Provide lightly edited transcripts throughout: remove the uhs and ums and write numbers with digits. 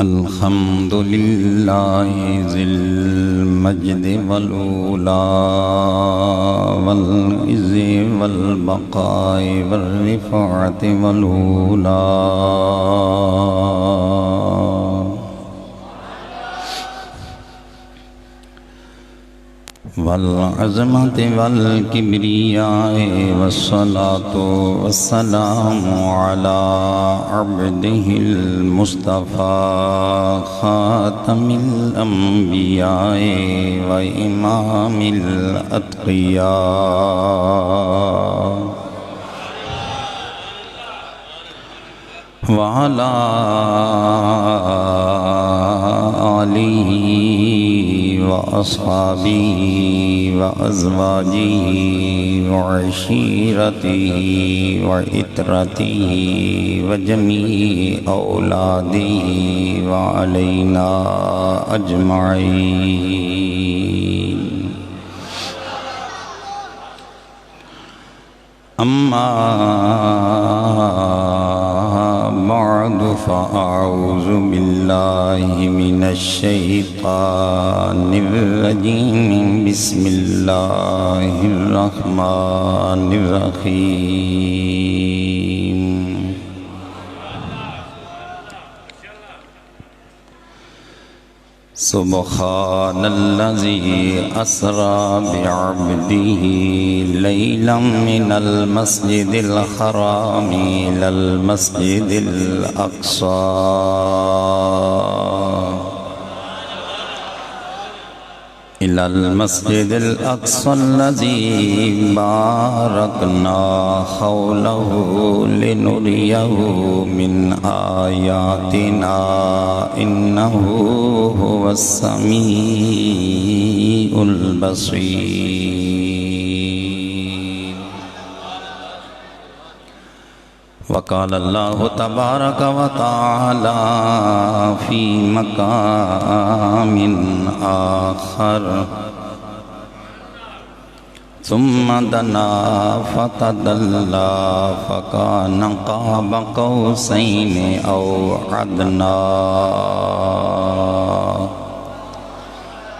अल्हम्दुलिल्लाहि ज़िल मज्दि वल ऊला वल इज़्ज़ि वल बक़ाइ वर रिफ़अति वल ऊला वल अज़मति वल किब्रियाइ वस्सलातु वस्सलामु अला अब्दिहिल मुस्तफ़ा खातमिल अंबियाइ व इमामिल अत्क़िया व अला आलिहि व अस्हाबिही व अज़वाजिही व अशीरतिही व इत्रतिही व जमीई औलादिही व अलैना अजमाईन। अम्मा बअदु फ़अऊज़ु बिल्लाहि मिनश शैतानिर रजीम। बिस्मिल्लाहिर रहमानिर रहीम। सुब्हानल्लज़ी अस्रा बिअब्दिही लैलन मिनल मस्जिदिल हरामी इलल मस्जिदिल अक़्सा इलल मस्जिदिल अक़्सल्लज़ी बारकना हौलहु लिनुरियहु मिन आयातिना इन्नहु हुवस्समीउल बसीर। वक़ाल अल्लाहु तबारक व तआला फ़ी मक़ामिन आख़र सुम्मा दना फ़तदल्ला फ़कान क़ाब क़ौसैनि औ अदना।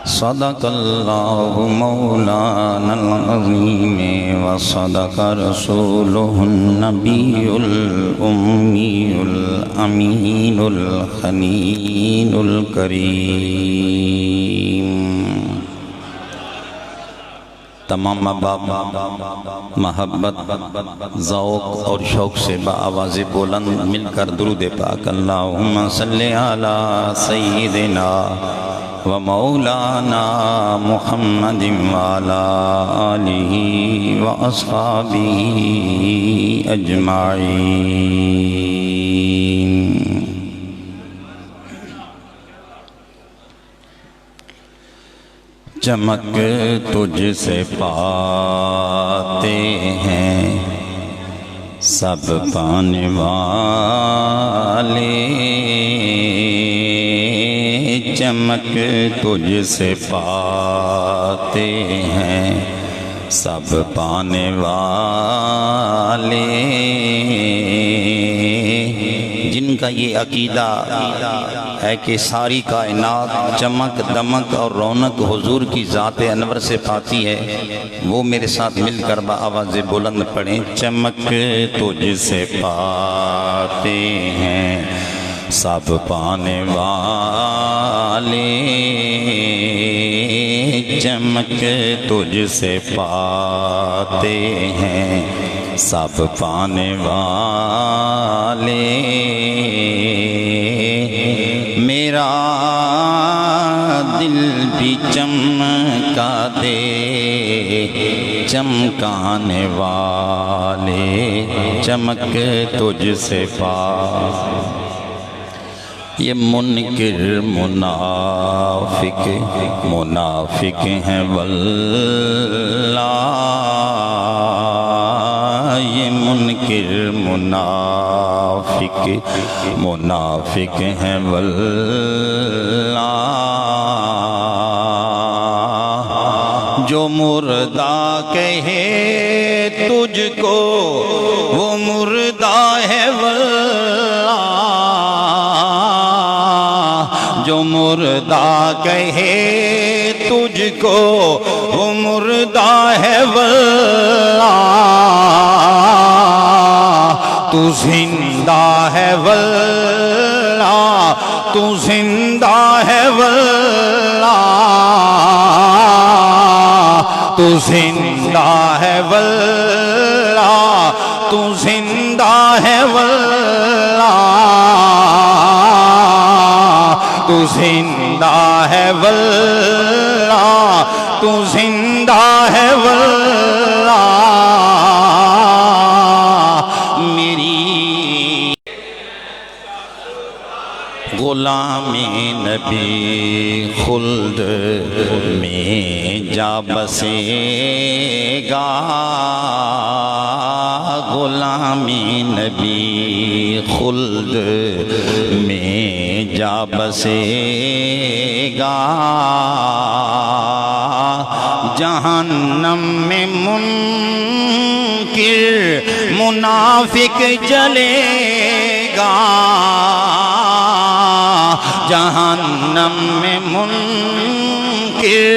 सदक़ल्लाहु मौलानल अज़ीम व सदक़ रसूलुहुन नबियुल उम्मीयुल अमीनुल खनीनुल करीम। तमाम अहबाब महब्बत ज़ौक़ और शौक़ से बाआवाज़ बुलंद मिलकर दुरूद पाक अल्लाहुम्मा सल्लि अला सय्यिदिना व मौलाना मुहम्मदिन व अला आलिहि व अस्हाबिहि अजमाईन। चमक तुझसे पाते हैं सब पाने वाले, चमक तुझसे पाते हैं सब पाने वाले। जिनका ये अकीदा है कि सारी कायनात चमक दमक और रौनक हुजूर की ज़ात अनवर से पाती है, वो मेरे साथ मिलकर आवाज़ बुलंद पढ़ें। चमक तुझसे पाते हैं सब पाने वाले, चमक तुझसे पाते हैं सब पाने वाले। मेरा दिल भी चमका दे चमकाने वाले, चमक तुझसे पाते। ये मुनकिर मुनाफिक हैं वल्लाह, ये मुनकिर मुनाफिक हैं वल्लाह। जो मुर्दा कहे तुझको वो मुर्दा है वल्लाह, मुर्दा कहे तुझको वो मुर्दा है वल्लाह तू जिंदा है वल्लाह तू जिंदा है वल्लाह तू जिंदा है वल्लाह तू जिंदा है वल्लाह तू जिंदा है वल्लाह तू जिंदा है वल्लाह मेरी गुलामी नबी खुल्द में जा बसेगा गुलामी नबी खुल्द में जा बसेगा जहन्नम में मुनकिर मुनाफिक जलेगा जहन्नम में मुनकिर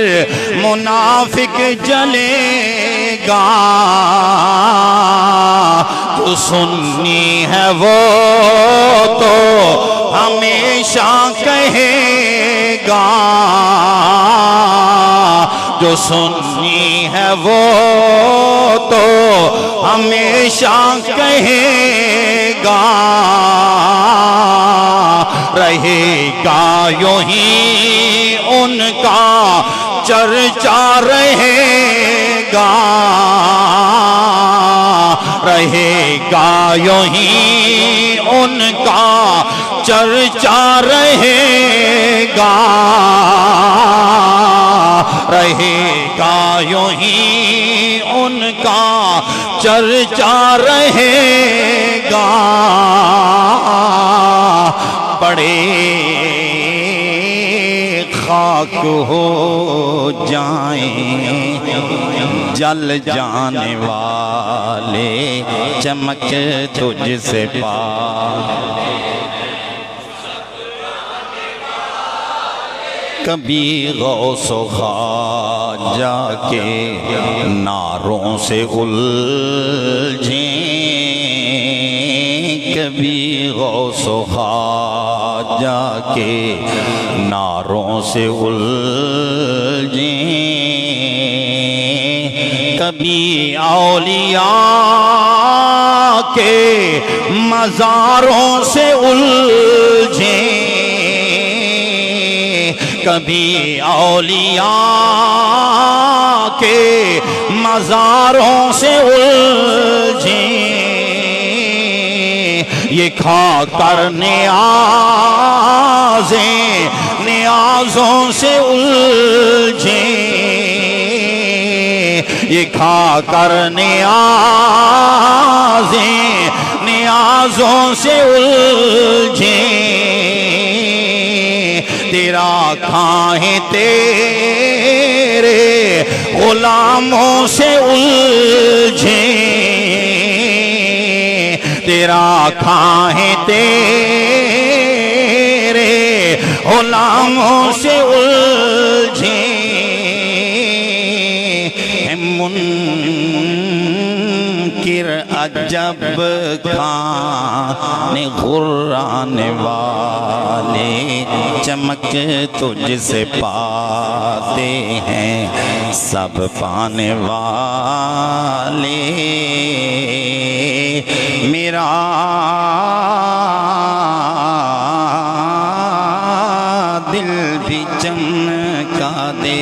मुनाफिक जलेगा तो सुन्नी है वो तो हमेशा कहेगा जो सुन्नी है वो तो हमेशा कहेगा रहेगा यूं ही उनका चर्चा रहेगा रहेगा यूं ही उनका चर्चा रहेगा रहेगा यूं ही उनका चर्चा रहेगा बड़े खाक हो जाएं जल जाने वाले चमक तुझसे पा कभी गौसो ख्वाजा के नारों से उलझें कभी गौसो ख्वाजा के नारों से उलझें कभी औलिया के मज़ारों से उलझें कभी औलिया के मज़ारों से उलझें ये खा कर नियाज़ों से उलझें ये खा कर नियाज़ों से उलझें तेरा खाएं तेरे गुलामों से उलझें तेरा खाएं तेरे गुलामों से उलझें मुनकिर अजब खाने घुराने वाले चमक तुझसे पाते हैं सब पाने वाले मेरा दिल भी चमका दे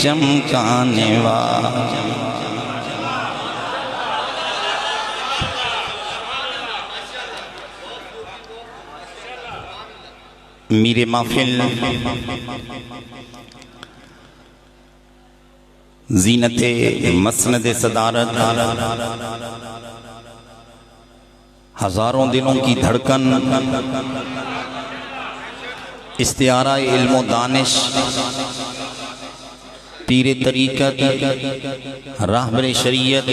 चमकाने वाला मीरे महफिल जीनते मसनद सदारत हजारों दिलों की धड़कन इस्तियारा इल्म दानिश पीरे तरीक़त रहबरे शरीयत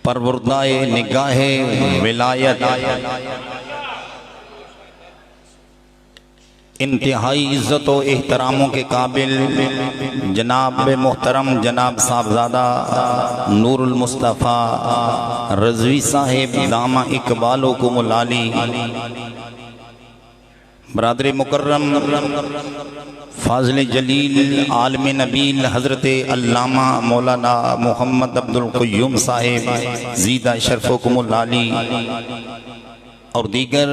परवरदाए निगाहे विलायत इंतहाई इज़्ज़त व एहतरामों के काबिल जनाब मोहतरम जनाब साहबजादा नूरुल मुस्तफ़ा रज़वी साहिब दामा इकबाल को मुलाली बरादर मुकर्रम फाज़िल जलील आलम नबील हज़रत अल्लामा मौलाना मोहम्मद अब्दुल क़य्यूम साहिब ज़ीदा शरफ़ुकुमुल आली और दीगर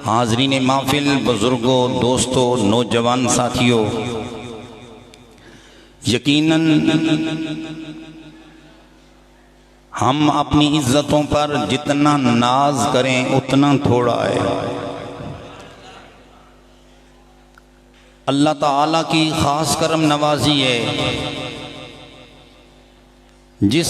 हाज़रीन महफ़िल, बुज़ुर्गों, दोस्तों, नौजवान साथियों, यकीनन हम अपनी इज़्ज़तों पर जितना नाज करें उतना थोड़ा है। अल्लाह ताला की ख़ास करम नवाजी है। जिस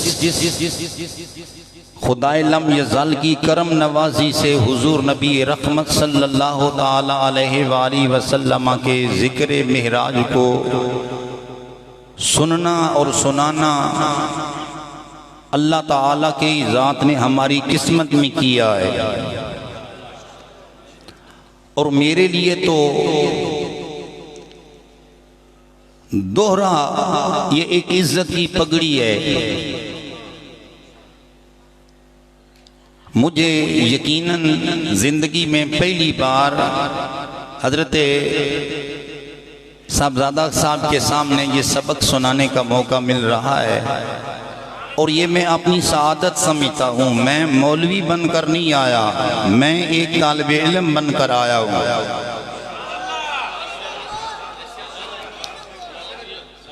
खुदाए लम यज़ल की करम नवाजी से हुजूर नबी रहमत सल्लल्लाहु ताला अलैहि वसल्लम के ज़िक्र महराज को सुनना और सुनाना अल्लाह ताला की ज़ात ने हमारी किस्मत में किया है। और मेरे लिए तो दोहरा ये एक इज्जत की पगड़ी है। मुझे यकीनन जिंदगी में पहली बार हजरत साहबजादा साहब के सामने ये सबक सुनाने का मौका मिल रहा है और ये मैं अपनी सआदत समझता हूँ। मैं मौलवी बनकर नहीं आया, मैं एक तालिब इल्म बनकर आया हूँ।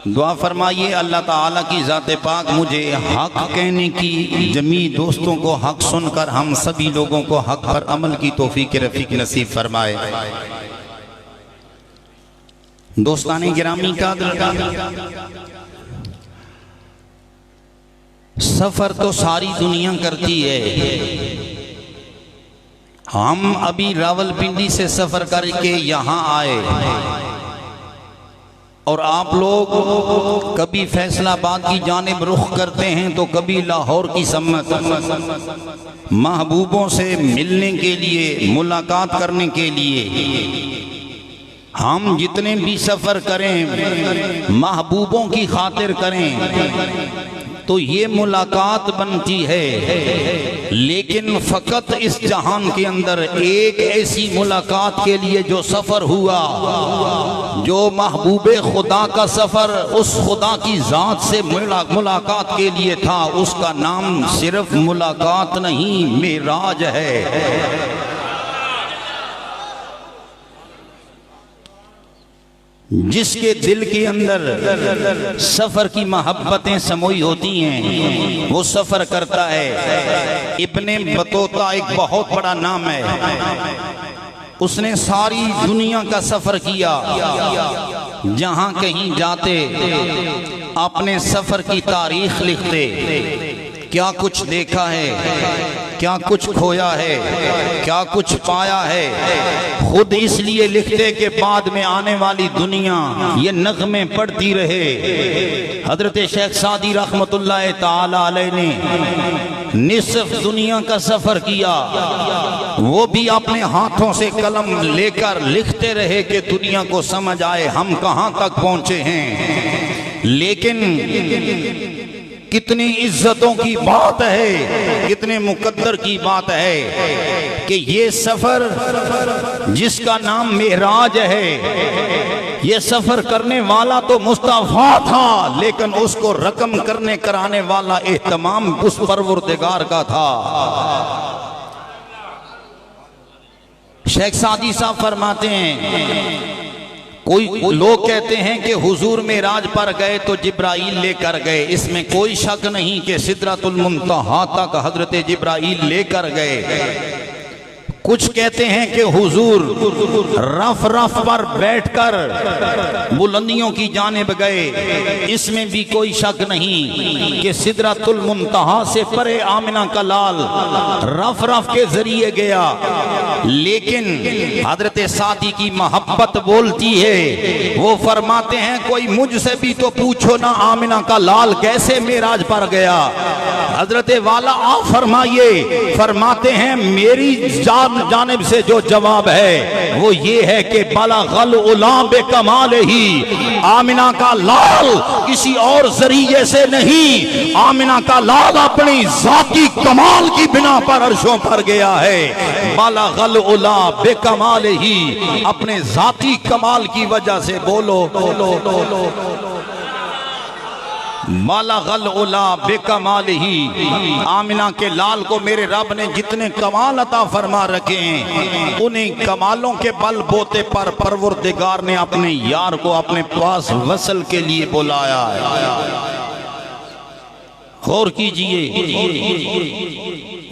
दुआ फरमाइए अल्लाह ताला की ज़ात पाक मुझे हक कहने की, जमी दोस्तों को हक सुनकर हम सभी लोगों को हक पर अमल की तौफीक रफ़ीक नसीब फरमाए। दोस्ताने गिरामी का सफर तो सारी दुनिया करती है। हम अभी रावलपिंडी से सफर करके यहाँ आए और आप लोग कभी फैसलाबाद की जानिब रुख करते हैं तो कभी लाहौर की सम्मत। महबूबों से मिलने के लिए, मुलाकात करने के लिए हम जितने भी सफ़र करें महबूबों की खातिर करें तो ये मुलाकात बनती है। लेकिन फ़कत इस जहान के अंदर एक ऐसी मुलाकात के लिए जो सफ़र हुआ, जो महबूबे खुदा का सफ़र उस खुदा की ज़ात से मुलाकात के लिए था, उसका नाम सिर्फ मुलाकात नहीं मेराज है। जिसके दिल के अंदर सफर की मोहब्बतें समोई होती हैं वो सफर करता है। इब्ने बतूता एक बहुत बड़ा नाम है, उसने सारी दुनिया का सफर किया। जहां कहीं जाते अपने सफर की तारीख लिखते, क्या कुछ देखा है, क्या कुछ खोया है, क्या कुछ पाया है। खुद इसलिए लिखते कि बाद में आने वाली दुनिया ये नग़्मे पढ़ती रहे। हजरत शेख सादी रहमतुल्लाह ताला अलैह ने निसफ दुनिया का सफर किया, वो भी अपने हाथों से कलम लेकर लिखते रहे कि दुनिया को समझ आए हम कहां तक पहुंचे हैं। लेकिन कितनी इज्जतों की बात है, कितने मुकद्दर की बात है कि ये सफर जिसका नाम मेराज है, ये सफर करने वाला तो मुस्तफा था लेकिन उसको रकम करने कराने वाला एहतमाम उस परवरदिगार का था। शेख सादी साहब फरमाते हैं, कोई लोग कहते हैं कि हुजूर मेराज पर गए तो जिब्राईल लेकर गए। इसमें कोई शक नहीं कि सिदरतुल मुंतहा तक हजरत जिब्राईल लेकर गए। कुछ कहते हैं कि हुजूर रफ रफ पर बैठकर बुलंदियों की जानिब गए। इसमें भी कोई शक नहीं कि सिदरतुल मुंतहा से परे आमिना का लाल रफ रफ के जरिए गया। लेकिन हजरत सादी की मोहब्बत बोलती है, वो फरमाते हैं कोई मुझसे भी तो पूछो ना आमिना का लाल कैसे मेराज पर गया। हजरत वाला आप फरमाइए, फरमाते हैं मेरी जानिब से जो जवाब है वो ये है कि बलगल उलाम बे कमाल ही, आमिना का लाल किसी और जरिए से नहीं, आमिना का लाल अपनी जाती कमाल की बिना पर अर्शों पर गया है। बलगल उलाम बे कमाल ही, अपने जाती कमाल की वजह से बोलो बलगल उला बेकमाल ही। आमिना के लाल को मेरे रब ने जितने कमाल अता फरमा रखे हैं, उन्हीं कमालों के बल बोते पर परवरदिगार ने अपने यार को अपने पास वसल के लिए बुलाया है। गौर कीजिए,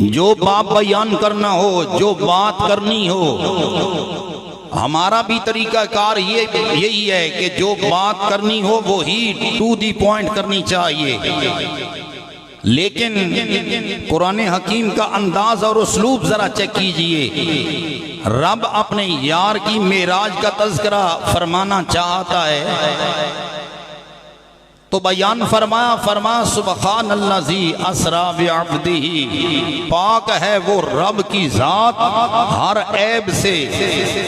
जो बात बयान करना हो, जो बात करनी हो, हमारा भी तरीकाकार यही है कि जो बात करनी हो वो ही टू दी पॉइंट करनी चाहिए। लेकिन कुरान हकीम का अंदाज और उसलूब जरा चेक कीजिए। रब अपने यार की मेराज का तज़किरा फरमाना चाहता है तो बयान फरमाया सुब्हानल्लाज़ी अस्रा बिअब्दिही, पाक है वो रब की जात हर ऐब से,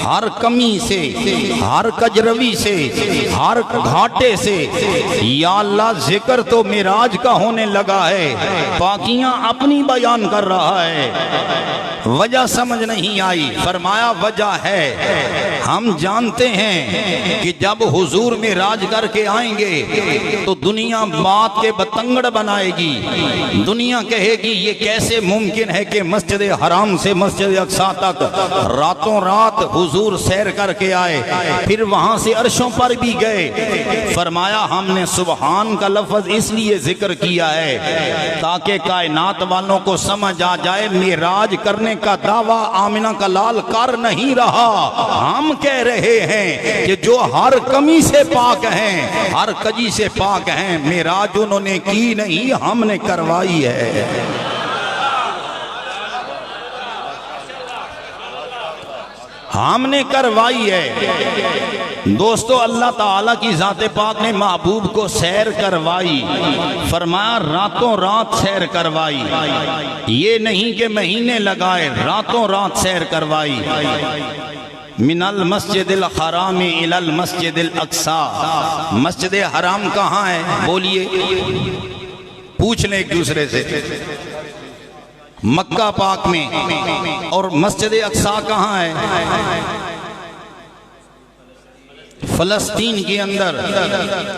हर कमी से, हर कजरवी से, हर घाटे से। या अल्लाह जिक्र तो मिराज का होने लगा है, पाकियां अपनी बयान कर रहा है। वजह समझ नहीं आई, फरमाया वजह है हम जानते हैं कि जब हुजूर में राज करके आएंगे तो दुनिया बात के बतंगड़ बनाएगी। दुनिया कहेगी ये कैसे मुमकिन है कि मस्जिद हराम से मस्जिद अक्सा तक रातों रात हुजूर सैर करके आए, फिर वहां से अर्शों पर भी गए। फरमाया हमने सुबहान का लफ्ज इसलिए जिक्र किया है ताकि कायनात वालों को समझ आ जाए मेराज करने का दावा आमिना का लाल कर नहीं रहा। हम कह रहे हैं कि जो हर कमी से पाक हैं, हर कजी से पाक हैं, मेराज उन्होंने की नहीं, हमने करवाई है। हमने करवाई है। दोस्तों अल्लाह ताला की जाते पाक ने महबूब को सैर करवाई, फरमाया रातों रात सैर करवाई। ये नहीं कि महीने लगाए, रातों रात सैर करवाई। मिनल मस्जिदिल हराम इलल मस्जिदिल अक्सा। मस्जिद हराम कहाँ है बोलिए, पूछ लें एक दूसरे से। मक्का पाक में। और मस्जिद अक्सा कहाँ है? फलस्तीन के अंदर।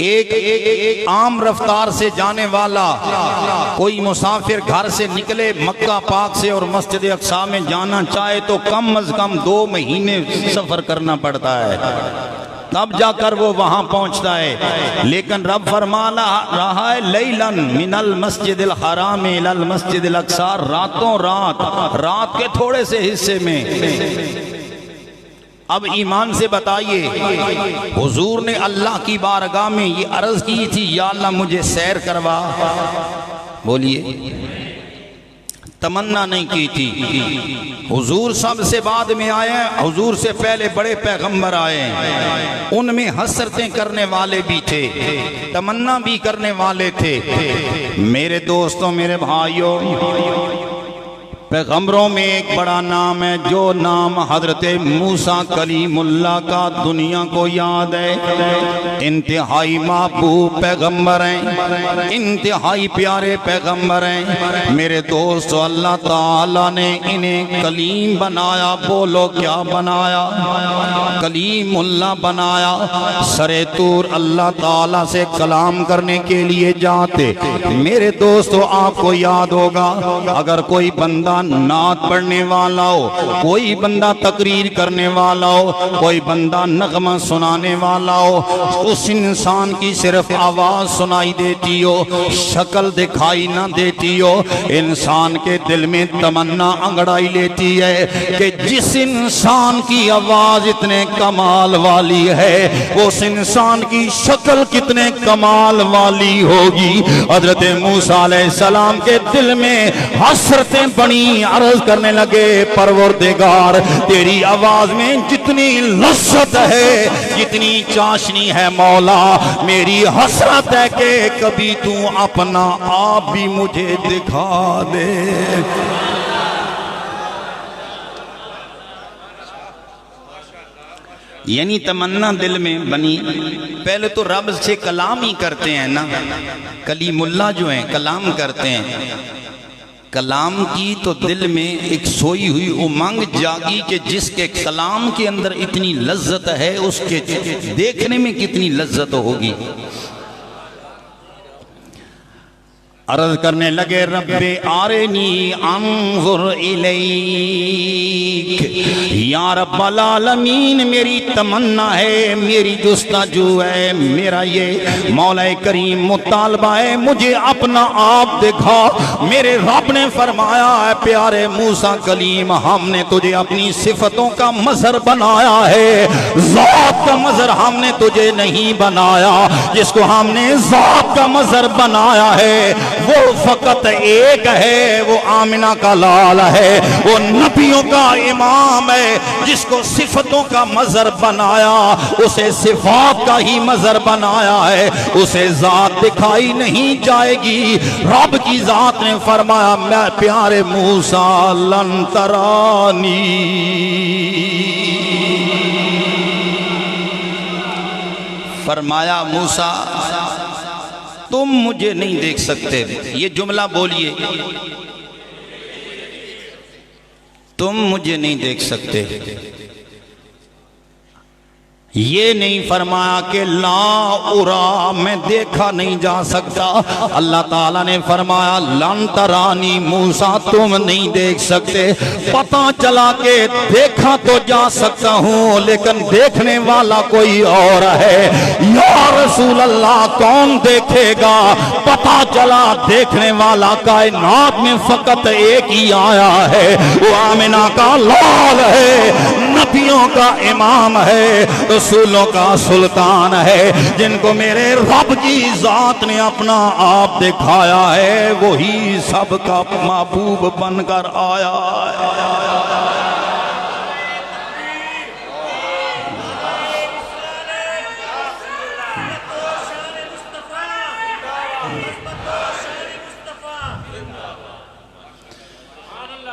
एक आम रफ्तार से जाने वाला कोई मुसाफिर घर से निकले मक्का पाक से और मस्जिद अक्सा में जाना चाहे तो कम अज कम 2 महीने सफर करना पड़ता है, तब जाकर वो वहां पहुंचता है। लेकिन रब फरमा रहा है लैलन मिनल मस्जिदिल हराम इलल मस्जिदिल अक्सा, रातों रात के थोड़े से हिस्से में। अब ईमान से बताइए, हुजूर ने अल्लाह की बारगाह में ये अर्ज की थी या अल्लाह मुझे सैर करवा, बोलिए, तमन्ना नहीं की थी। हुजूर सबसे बाद में आए, हुजूर से पहले बड़े पैगंबर आए, उनमें हसरतें करने वाले भी थे, तमन्ना भी करने वाले थे। मेरे दोस्तों, मेरे भाइयों, पैगंबरों में एक बड़ा नाम है, जो नाम हजरत मूसा कलीमुल्लाह का दुनिया को याद है। इंतहाई महबूब पैगंबर हैं, इंतहाई प्यारे पैगंबर हैं। मेरे दोस्तों, अल्लाह ताला ने इन्हें कलीम बनाया। बोलो क्या बनाया? कलीमुल्लाह बनाया। सरे तूर अल्लाह ताला से कलाम करने के लिए जाते। मेरे दोस्तों, आपको याद होगा, अगर कोई बंदा नात पढ़ने वाला हो, कोई बंदा तकरीर करने वाला हो, कोई बंदा नगमा सुनाने वाला हो, उस इंसान की सिर्फ आवाज सुनाई देती हो, शक्ल दिखाई ना देती हो, इंसान के दिल में तमन्ना अंगड़ाई लेती है कि जिस इंसान की आवाज इतने कमाल वाली है, उस इंसान की शक्ल कितने कमाल वाली होगी। हजरत मूसा अलैहिस्सलाम के दिल में हसरतें बनी अर्ज करने लगे परवरदिगार तेरी आवाज में जितनी लज्जत है, जितनी चाशनी है मौला, मेरी हसरत है कि कभी तू अपना आप भी मुझे दिखा दे। यानी तमन्ना दिल में बनी। पहले तो रब से कलाम ही करते हैं ना, कलीमुल्लाह जो हैं कलाम करते हैं। कलाम की तो दिल में एक सोई हुई उमंग जागी कि जिसके कलाम के अंदर इतनी लज्जत है उसके देखने में कितनी लज्जत होगी। अर्ज करने लगे रब्बे आरनी अंजुर इलैक, या रब्बल आलमीन मेरी तमन्ना है, मेरी जुस्ताजू है, मेरा ये मौला करीम मुतालबा है, मुझे अपना आप दिखा। मेरे रब ने फरमाया है प्यारे मूसा कलीम, हमने तुझे अपनी सिफतों का मजहर बनाया है, ज़ात का मजहर हमने तुझे नहीं बनाया। जिसको हमने ज़ात का मजहर बनाया है वो फकत एक है, वो आमिना का लाल है, वो नबियों का इमाम है। जिसको सिफतों का मजहर बनाया उसे सिफात का ही मजहर बनाया है, उसे जात दिखाई नहीं जाएगी। रब की जात ने फरमाया मैं प्यारे मूसा लन तरानी, फरमाया मूसा तुम मुझे नहीं देख सकते। ये जुमला बोलिए, तुम मुझे नहीं देख सकते। ये नहीं फरमाया कि ला उरा मैं देखा नहीं जा सकता। अल्लाह ताला ने फरमाया लन तरानी मूसा तुम नहीं देख सकते। पता चला के देखा तो जा सकता हूँ लेकिन देखने वाला कोई और है। या रसूल अल्लाह कौन देखेगा? पता चला देखने वाला कायनात में फकत एक ही आया है, वो आमिना का लाल है, नबियों का इमाम है, रसूलों का सुल्तान है। जिनको मेरे रब की जात ने अपना आप दिखाया है वही सबका महबूब बनकर आया है।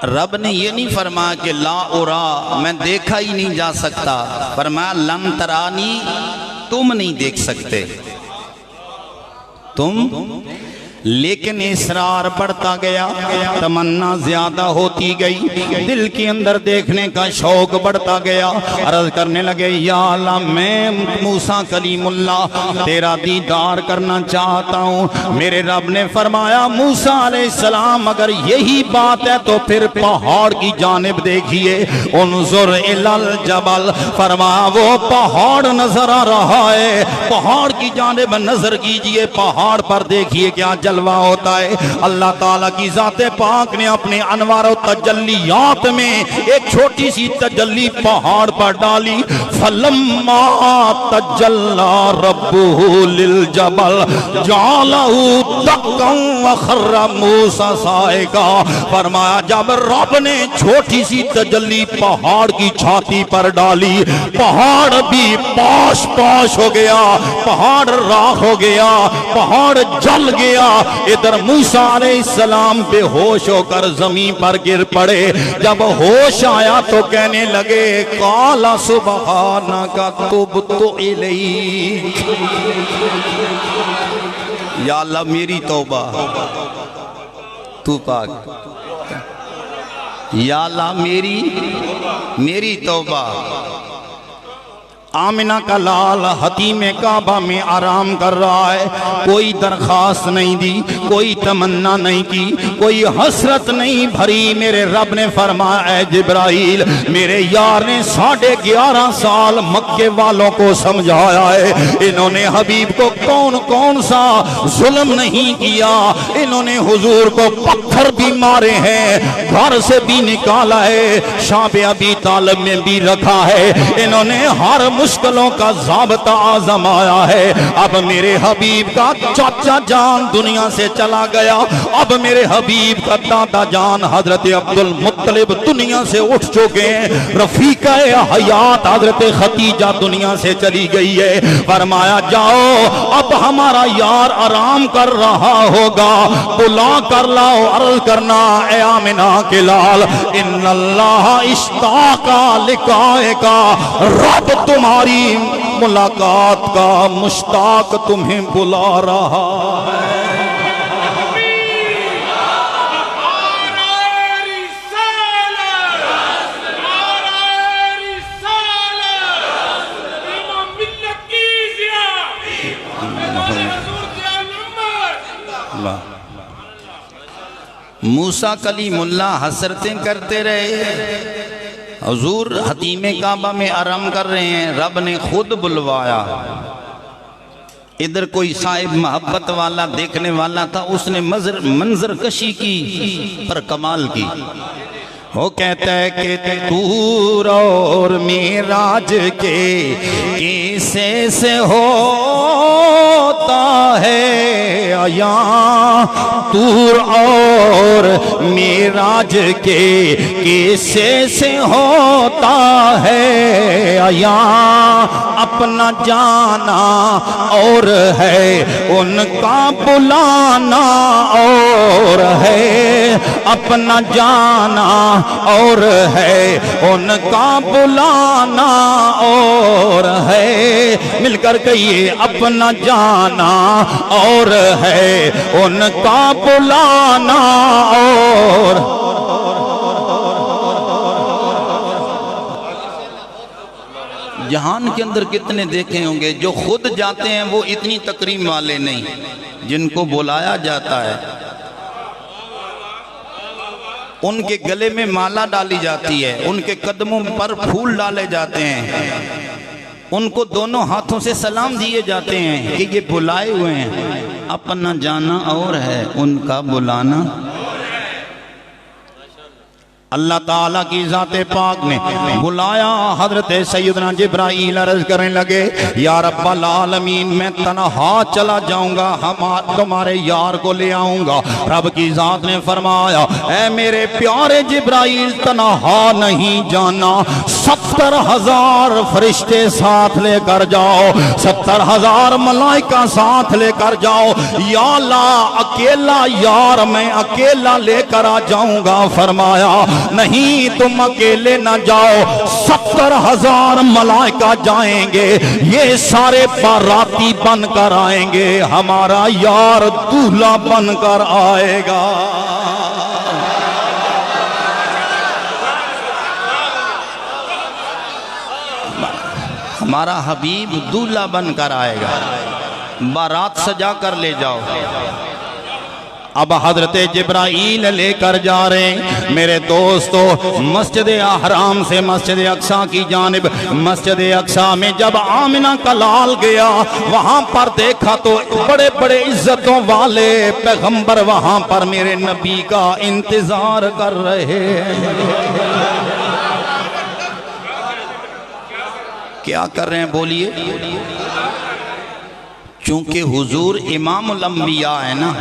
रब ने ये नहीं फरमाया कि ला उरा मैं देखा ही नहीं जा सकता, फरमाया लन तरानी तुम नहीं देख सकते तुम। लेकिन इसरार बढ़ता गया, तमन्ना ज्यादा होती गई, दिल के अंदर देखने का शौक बढ़ता गया। अर्ज करने लगे या अल्लाह मैं मूसा कलीमुल्लाह तेरा दीदार करना चाहता हूँ। मेरे रब ने फरमाया मूसा अलैहिस्सलाम अगर यही बात है तो फिर पहाड़ की जानिब देखिए। उन्जुर इलल जबल, फरमाया वो पहाड़ नजर आ रहा है, पहाड़ की जानिब नजर कीजिए, पहाड़ पर देखिए क्या जलवा होता है। अल्लाह ताला की ज़ाते पाक ने अपने अनवार तजल्लियात में एक छोटी सी तजल्ली पहाड़ पर डाली। फलम्मा तजल्ला रब्बुहु लिल जबल जालहु दक्कन व खर्रा मूसा साइका, फरमाया जब रब ने छोटी सी तजल्ली पहाड़ की छाती पर डाली, पहाड़ भी पाश पाश हो गया, पहाड़ राख हो गया, पहाड़ जल गया। इधर मूसा अलैहिस्सलाम बेहोश होकर जमीन पर गिर पड़े। जब होश आया तो कहने लगे काला सुबहानका तुबतु इलैक, या अल्लाह मेरी तौबा तू पाक, या अल्लाह मेरी तौबा। आमिना का लाल हतीम काबा में आराम कर रहा है, कोई दरखास्त नहीं दी, कोई तमन्ना नहीं की, कोई हसरत नहीं भरी। मेरे रब ने फरमाया जिब्राइल मेरे यार ने 11.5 साल मक्के वालों को समझाया है, इन्होंने हबीब को कौन कौन सा जुल्म नहीं किया। इन्होंने हुजूर को पत्थर भी मारे हैं, घर से भी निकाला है, शाब अबी तालिब में भी रखा है। इन्होंने हर मुश्किलों का ज़ाब्ता आज़माया है। अब मेरे हबीब का चाचा जान दुनिया से चला गया, अब मेरे हबीब का दादा जान हजरत अब्दुल मुत्तलिब दुनिया से उठ चुके हैं। रफीका हयात हजरत खतीजा दुनिया से चली गई है। फरमाया जाओ अब हमारा यार आराम कर रहा होगा, बुला कर लाओ, अर्ज करना ए आमिना के लाल, इन्नल्लाह इश्ताका लिकाएका, रब तुम्हारी मुलाकात का मुश्ताक तुम्हें बुला रहा है। मूसा कलीमुल्लाह हसरतें करते रहे, हुजूर हतीमे काबा में आराम कर रहे हैं, रब ने खुद बुलवाया। इधर कोई साहिब मोहब्बत वाला देखने वाला था, उसने मंजर कशी की पर कमाल की। वो कहता है कि तूर और मेराज के किसे से होता है आया, तूर और मेराज के किसे से होता है आया, अपना जाना और है उनका बुलाना और है, अपना जाना और है उनका बुलाना और है। मिलकर कहिए अपना जाना और है उनका बुलाना और। जहान के अंदर कितने देखे होंगे जो खुद जाते हैं वो इतनी तकरीम वाले नहीं, जिनको बुलाया जाता है उनके गले में माला डाली जाती है, उनके कदमों पर फूल डाले जाते हैं, उनको दोनों हाथों से सलाम दिए जाते हैं कि ये बुलाए हुए हैं। अपना जाना और है उनका बुलाना। अल्लाह ताला की ज़ाते पाक ने बुलाया। हजरत सैयदना जिब्राईल अर्ज करने लगे, या रब्बल आलमीन मैं तन्हा चला जाऊंगा, हम तुम्हारे यार को ले आऊंगा। रब की ज़ात ने फरमाया, ऐ मेरे प्यारे जिब्राईल तन्हा नहीं जाना, 70,000 फरिश्ते साथ लेकर जाओ, 70,000 मलाइका साथ लेकर जाओ। या अल्लाह अकेला यार मैं अकेला लेकर आ जाऊंगा। फरमाया नहीं तुम अकेले ना जाओ, 70,000 मलाइका जाएंगे, ये सारे बाराती बनकर आएंगे, हमारा यार दूल्हा बनकर आएगा। हमारा हबीब दूल्हा बनकर आएगा, बारात सजा कर ले जाओ। अब हजरत जिब्राईल लेकर जा रहे हैं मेरे दोस्तों मस्जिद हराम से मस्जिद अक्सा की जानिब। मस्जिद अक्सा में जब आमिना का लाल गया, वहां पर देखा तो बड़े बड़े इज्जतों वाले पैगंबर वहां पर मेरे नबी का इंतजार कर रहे हैं। क्या कर रहे हैं बोलिए? चूंकि हुजूर इमामुल अंबिया है ना,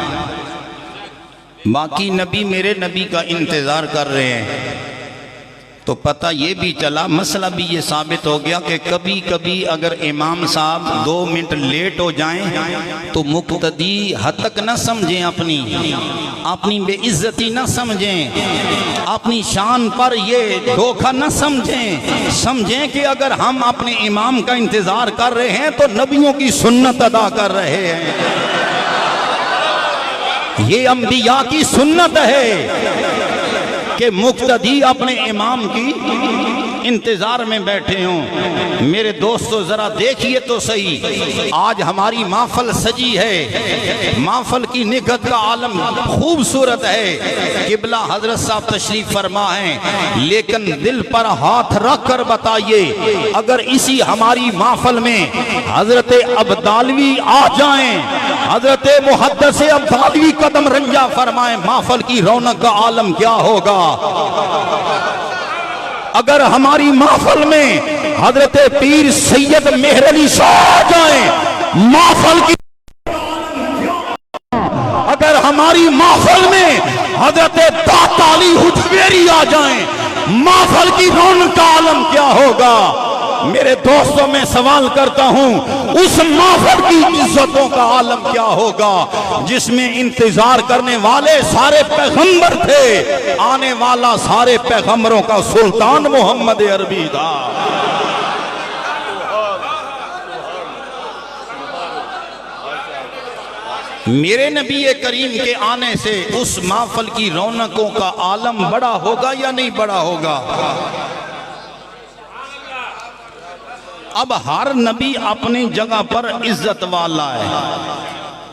बाकी नबी मेरे नबी का इंतज़ार कर रहे हैं, तो पता ये भी चला, मसला भी ये साबित हो गया कि कभी कभी अगर इमाम साहब 2 मिनट लेट हो जाएं तो मुक्तदी हतक न समझें, अपनी बेइज्जती न समझें, अपनी शान पर ये धोखा न समझें कि अगर हम अपने इमाम का इंतज़ार कर रहे हैं तो नबियों की सुन्नत अदा कर रहे हैं। ये अंबिया की सुन्नत है कि मुक्तदी अपने इमाम की इंतजार में बैठे हों। मेरे दोस्तों जरा देखिए तो सही, आज हमारी महफल सजी है, महफल की निगत का आलम खूबसूरत है। किबला हजरत साहब तशरीफ फरमा है, लेकिन दिल पर हाथ रख कर बताइए, अगर इसी हमारी महफल में हजरत अब्दालवी आ जाएं, हजरत मुहद्दिस अब्दालवी कदम रंजा फरमाएं, महफल की रौनक का आलम क्या होगा। अगर हमारी महफिल में हजरत पीर सैयद मेहर अली शाह जाए महफिल की, अगर हमारी महफिल में हजरत दाता अली हुजवेरी आ जाए महफिल की रौनक का आलम क्या होगा। मेरे दोस्तों मैं सवाल करता हूं उस महफिल की इज्जतों का आलम क्या होगा जिसमें इंतजार करने वाले सारे पैगंबर थे, आने वाला सारे पैगंबरों का सुल्तान मोहम्मद अरबी था। मेरे नबी करीम के आने से उस महफिल की रौनकों का आलम बड़ा होगा या नहीं बड़ा होगा। अब हर नबी अपनी जगह पर इज्जत वाला है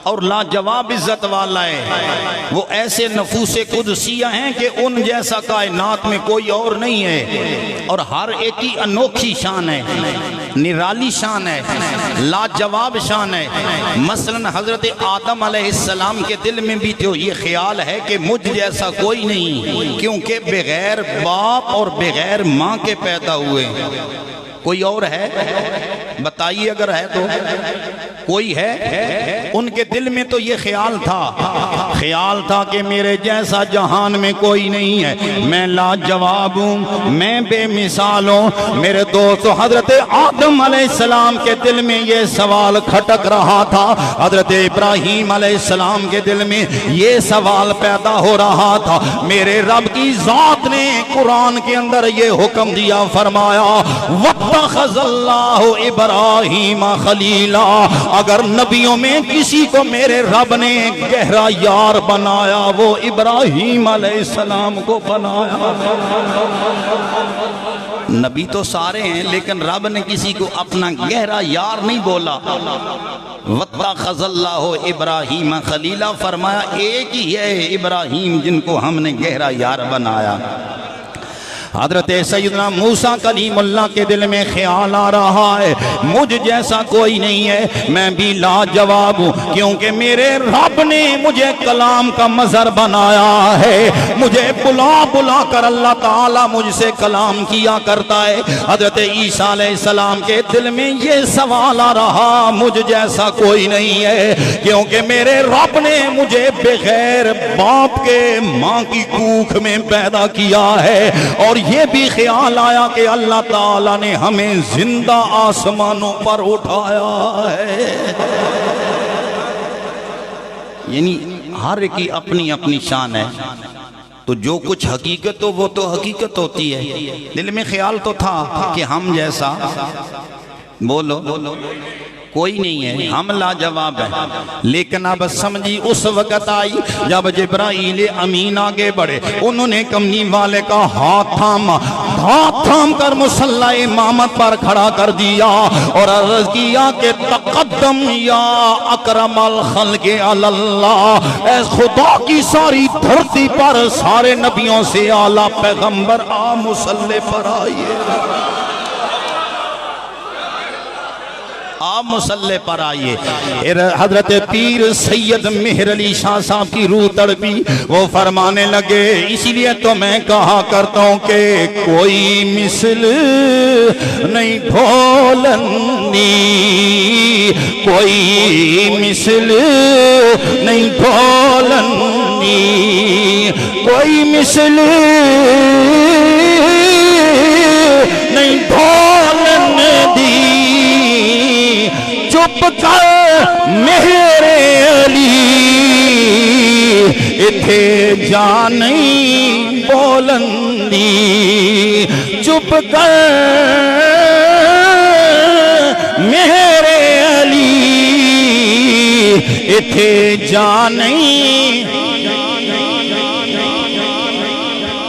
और लाजवाब इज्जत वाला है। वो ऐसे नफूसे कुदसिया हैं कि उन जैसा कायनात में कोई और नहीं है और हर एक की अनोखी शान है, निराली शान है, लाजवाब शान है। मसलन हजरत आदम अलैहिस्सलाम के दिल में भी तो ये ख्याल है कि मुझ जैसा कोई नहीं, क्योंकि बगैर बाप और बगैर माँ के पैदा हुए। कोई और है बताइए, अगर है तो कोई है? उनके दिल में तो ये ख्याल था कि मेरे जैसा जहान में कोई नहीं है, मैं लाजवाब हूँ, मैं बेमिसाल हूँ। मेरे दोस्त हजरत आदम अलैहिस्सलाम के दिल में ये सवाल खटक रहा था, हजरत इब्राहीम अलैहिस्सलाम के दिल में ये सवाल पैदा हो रहा था। मेरे रब की जात ने कुरान के अंदर ये हुक्म दिया, फरमाया वत्तखज़ल्लाहु इब्राहीम खलीला। अगर नबियों में किसी को मेरे रब ने गहरा यार बनाया वो इब्राहीम अलैहिस्सलाम को बनाया। नबी तो सारे हैं लेकिन रब ने किसी को अपना गहरा यार नहीं बोला। वत्तखज़ल्लाहु इब्राहीम खलीला, फरमाया एक ही है इब्राहीम जिनको हमने गहरा यार बनाया। हजरत सैयदना मूसा कलीमुल्लाह के दिल में ख्याल आ रहा है मुझ जैसा कोई नहीं है, मैं भी लाजवाब हूँ, क्योंकि मेरे रब ने मुझे कलाम का मजहर बनाया है। मुझे बुला बुला कर अल्लाह ताला मुझसे कलाम किया करता है। हजरत ईसा अलैहिस्सलाम के दिल में ये सवाल आ रहा मुझ जैसा कोई नहीं है, क्योंकि मेरे रब ने मुझे बगैर बाप के माँ की कूख में पैदा किया है। और ये भी ख्याल आया कि अल्लाह ताला ने हमें जिंदा आसमानों पर उठाया है। यानी हर की अपनी अपनी शान है, तो जो कुछ हकीकत हो वो तो हकीकत होती है। दिल में ख्याल तो था कि हम जैसा बोलो कोई नहीं है, हम लाजवाब है। लेकिन अब समझी उस वक्त आई जब जिब्राइल अमीन आगे बढ़े, उन्होंने कमनी वाले का हाथ थाम कर मुसल्ला इमामत पर खड़ा कर दिया और अर्ज किया कि तक़द्दम या अकरमल खल्क़े अल्लाह, ऐ खुदा की सारी धरती पर सारे नबियों से आला पैगंबर आ मुसल्ले पर आइए, आप मुसल्ले पर आइए। हजरत पीर सैयद मेहर अली शाह साहब की रूह तड़पी, वो फरमाने लगे इसीलिए तो मैं कहा करता हूँ कि कोई मिसल नहीं ढोलनी, कोई मिसल नहीं ढोलनी, कोई मिसल नहीं ढोलन दी, चुप कर मेरे अली इथे जा नहीं बोलंदी, चुप कर मेरे अली इथे जा नहीं,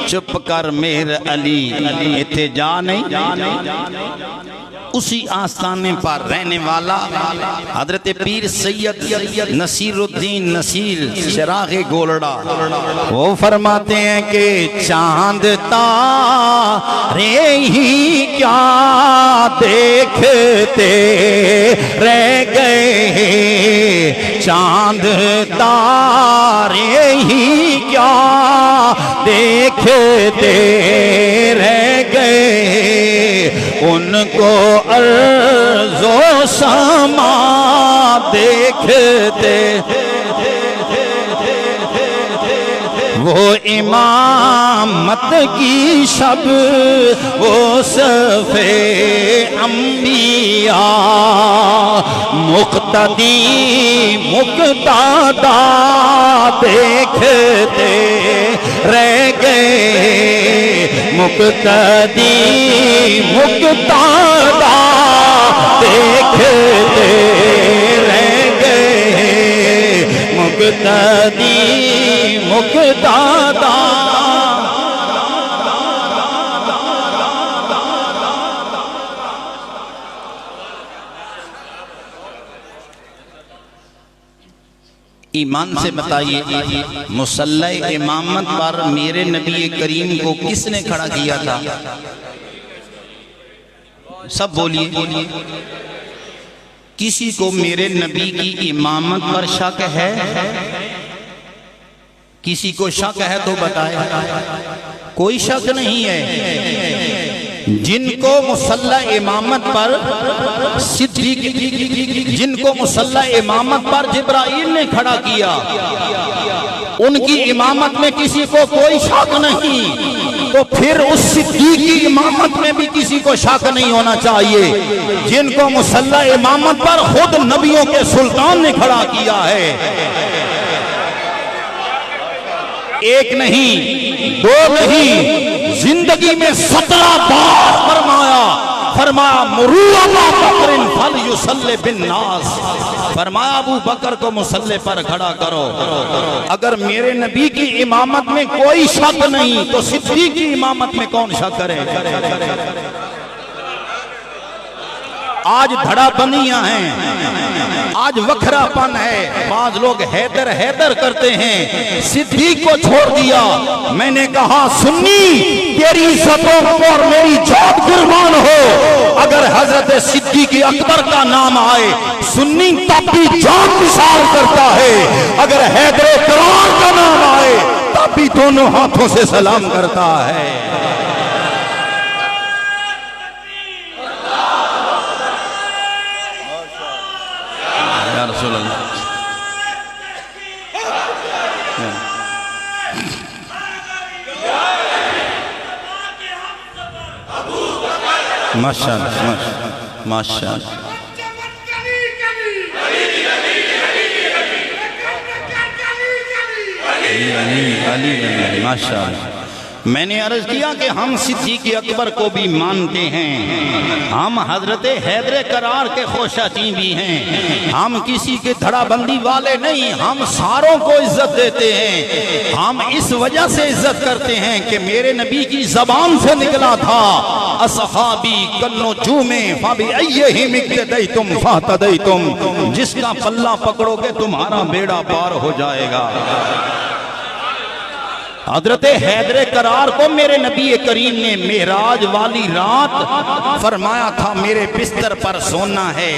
चुप कर मेरे अली इथे जा नहीं। उसी आस्थाने पर रहने वाला हजरत पीर सैयद नसीरुद्दीन नसीर चिराग़े गोलड़ा, वो फरमाते हैं कि चांद तारे ही क्या देखते रह गए, चांद तारे ही क्या देखते रह गए, उनको अर्ज़ो समा देखते वो इमामत की शब वो सफ़े अंबिया मुक़्तदी मुक़्तादा देखते रह गए मुक़्तदी मुक़्तादा देखते रह गए मुक़्तदी मुक़्तादा। ईमान से बताइए मुसल्ला इमामत पर मेरे नबी करीम को किसने खड़ा किया था? सब बोलिए। किसी को मेरे नबी की इमामत पर शक है? किसी को शक है तो बताए। कोई शक नहीं है। जिनको मुसल्ला इमामत पर सिद्दीक, जिनको मुसल्ला इमामत पर जिब्राइल ने खड़ा किया, उनकी इमामत में किसी को कोई शक नहीं, तो फिर उस सिद्दीक की इमामत में भी किसी को शक नहीं होना चाहिए। जिनको मुसल्ला इमामत पर खुद नबियों के सुल्तान ने खड़ा किया है। एक नहीं, दो नहीं, जिंदगी में 17 बार फरमाया मुरू अबू बकरिन फल युसल्ले बिन नास, फरमाया अबू बकर को मुसल्ले पर खड़ा करो। अगर मेरे नबी की इमामत में कोई शक नहीं तो सिद्दीक की इमामत में कौन शक करे? आज धड़ाबंदियां हैं, आज वखरापन है। बाज लोग हैदर हैदर करते हैं, सिद्दीक को छोड़ दिया। मैंने कहा सुन्नी तेरी इज्जतों और मेरी जात कुर्बान हो, अगर हजरत सिद्दीक अकबर का नाम आए सुन्नी तब भी जान निसार करता है, अगर हैदर करार का नाम आए तब भी दोनों हाथों से सलाम करता है। माशाअल्लाह माशाअल्लाह। माशाअल्लाह। मैंने अर्ज किया कि हम सिद्दीक अकबर को भी मानते हैं, हम हजरत हैदर करार के खोशाची भी हैं, हम किसी के धड़ाबंदी वाले नहीं, हम सारों को इज्जत देते हैं। हम इस वजह से इज्जत करते हैं कि मेरे नबी की जबान से निकला था असहाबी कन्नो जूमे फाबी अय्यहिम इक्तदैतुम फातदैतुम, जिसका पल्ला पकड़ोगे तुम्हारा बेड़ा पार हो जाएगा। हजरत हैदर करार को मेरे नबी करीम ने मेराज वाली रात फरमाया था मेरे बिस्तर पर सोना है,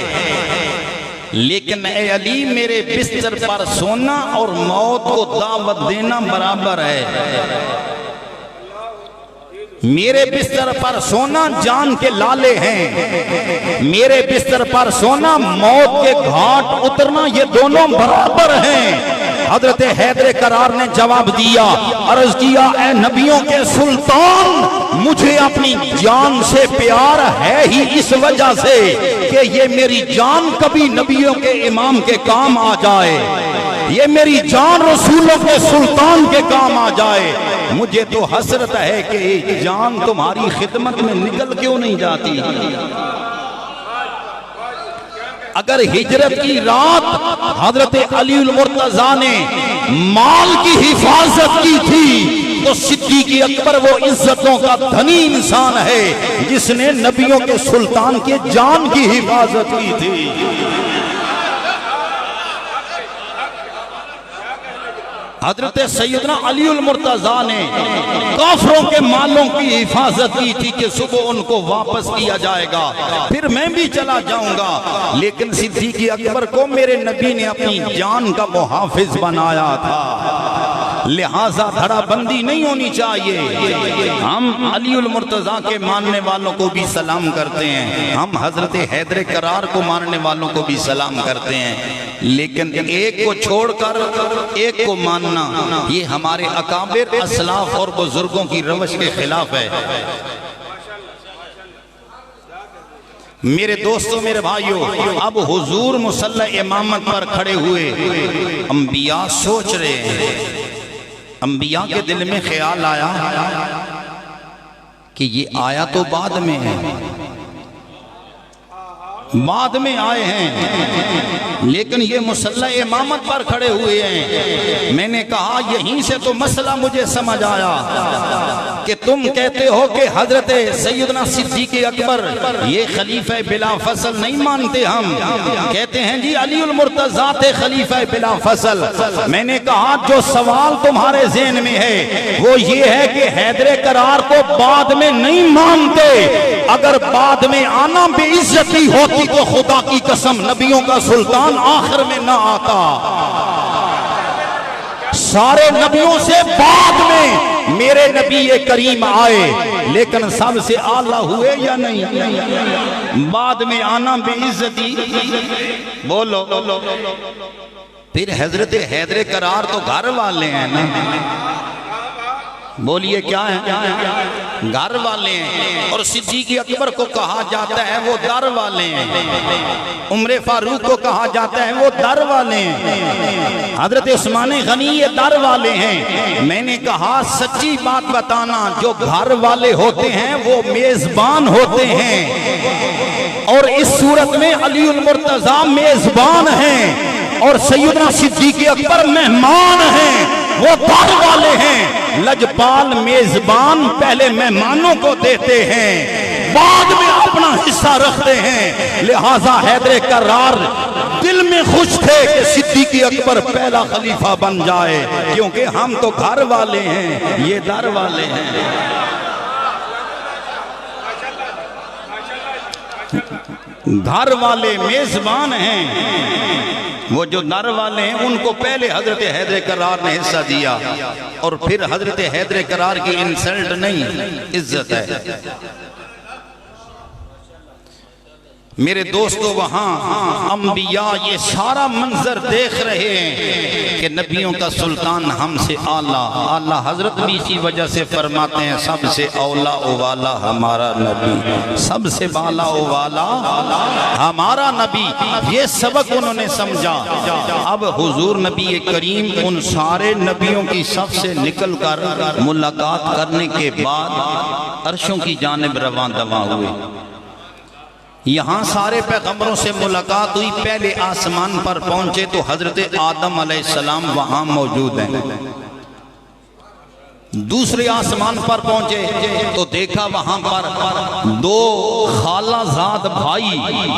लेकिन ए अली मेरे बिस्तर पर सोना और मौत को दावत देना बराबर है। मेरे बिस्तर पर सोना जान के लाले हैं, मेरे बिस्तर पर सोना मौत के घाट उतरना, ये दोनों बराबर हैं। हजरत हैदर करार ने जवाब दिया, अर्ज किया ए नबियों के सुल्तान, मुझे अपनी जान से प्यार है ही इस वजह से कि ये मेरी जान कभी नबियों के इमाम के काम आ जाए, ये मेरी जान रसूलों के सुल्तान के काम आ जाए। मुझे तो हसरत है कि जान तुम्हारी खिदमत में निकल क्यों नहीं जाती। अगर हिजरत की रात हजरत अलीउल मुर्तजा ने माल की हिफाजत की थी तो सिद्दीक अकबर वो इज्जतों का धनी इंसान है जिसने नबियों के सुल्तान के जान की हिफाजत की थी। हजरत सैयदना अलीउल मुर्तजा ने काफरों के मालों की हिफाजत की थी कि सुबह उनको वापस किया जाएगा, फिर मैं भी चला जाऊंगा, लेकिन सिद्दीक अकबर को मेरे नबी ने अपनी जान का मुहाफिज बनाया था। लिहाजा धड़ाबंदी नहीं होनी चाहिए। हम अलीउल मुर्तजा के मानने वालों को भी सलाम करते हैं, हम हजरत हैदर करार को मानने वालों को भी सलाम करते हैं, लेकिन एक को छोड़कर एक को मानना ये हमारे अकाबिर असलाफ और बुजुर्गों की रवश के खिलाफ है। मेरे दोस्तों, मेरे भाइयों, अब हुजूर मुसल्ला इमामत पर खड़े हुए अंबिया सोच रहे हैं, अंबिया के दिल में ख्याल आया कि ये आया तो बाद में है, बाद में आए हैं, लेकिन ये मुसल्ला इमामत पर खड़े हुए हैं। मैंने कहा यहीं से तो मसला मुझे समझ आया कि तुम कहते हो कि हजरत सैयदना सिद्दीक अकबर ये खलीफा बिला फसल नहीं मानते, हम कहते हैं जी अलीउल मुर्तज़ा थे खलीफा बिला फसल। मैंने कहा जो सवाल तुम्हारे ज़हन में है वो ये है कि हैदर करार को बाद में नहीं मानते, अगर बाद में आना बेइज्जती होती तो खुदा की कसम नबियों का सुल्तान आखिर में ना आता। सारे नबियों से बाद में मेरे नबी ये करीम आए, लेकिन सबसे आला हुए या नहीं? बाद में आना बेइज्जती। बोलो, फिर हजरत हैदर करार तो घर वाले हैं ना, बोलिए क्या है? घर वाले हैं। और सिद्दीक अकबर को कहा जाता है वो दर वाले हैं, उमर फारूक को कहा जाता है वो दर वाले हैं, हजरत उस्मान गनी ये दर वाले हैं। मैंने कहा सच्ची बात बताना, जो घर वाले होते हैं वो मेजबान होते हैं, और इस सूरत में अलीउल मुर्तज़ा मेजबान हैं और सैयदना सिद्दीक अकबर मेहमान हैं, वो दर वाले हैं। लजपाल मेजबान पहले मेहमानों को देते हैं, बाद में अपना हिस्सा रखते हैं। लिहाजा हैदर करार दिल में खुश थे कि सिद्दीक अकबर पहला खलीफा बन जाए, क्योंकि हम तो घर वाले हैं, ये दर वाले हैं। घर वाले मेजबान हैं, वो जो दर वाले हैं उनको पहले हजरत हैदर करार ने हिस्सा दिया, और फिर हजरत हैदर करार की इंसल्ट नहीं, इज्जत है। मेरे दोस्तों, वहां अंबिया ये सारा मंजर देख रहे हैं कि नबियों का सुल्तान हमसे आला। आला हजरत भी इसी वजह से फरमाते हैं सबसे औला ओ वाला हमारा नबी, सबसे बाला ओ वाला हमारा नबी। ये सबक उन्होंने समझा। अब हुजूर नबी करीम उन सारे नबियों की सबसे निकल कर मुलाकात करने के बाद अर्शों की जानिब रवां दवा हुए। यहाँ सारे पैगंबरों से मुलाकात हुई, पहले आसमान पर पहुंचे तो हजरत आदम अलैहिस्सलाम वहां मौजूद हैं। दूसरे आसमान पर पहुंचे तो देखा वहां पर दो खालाजाद भाई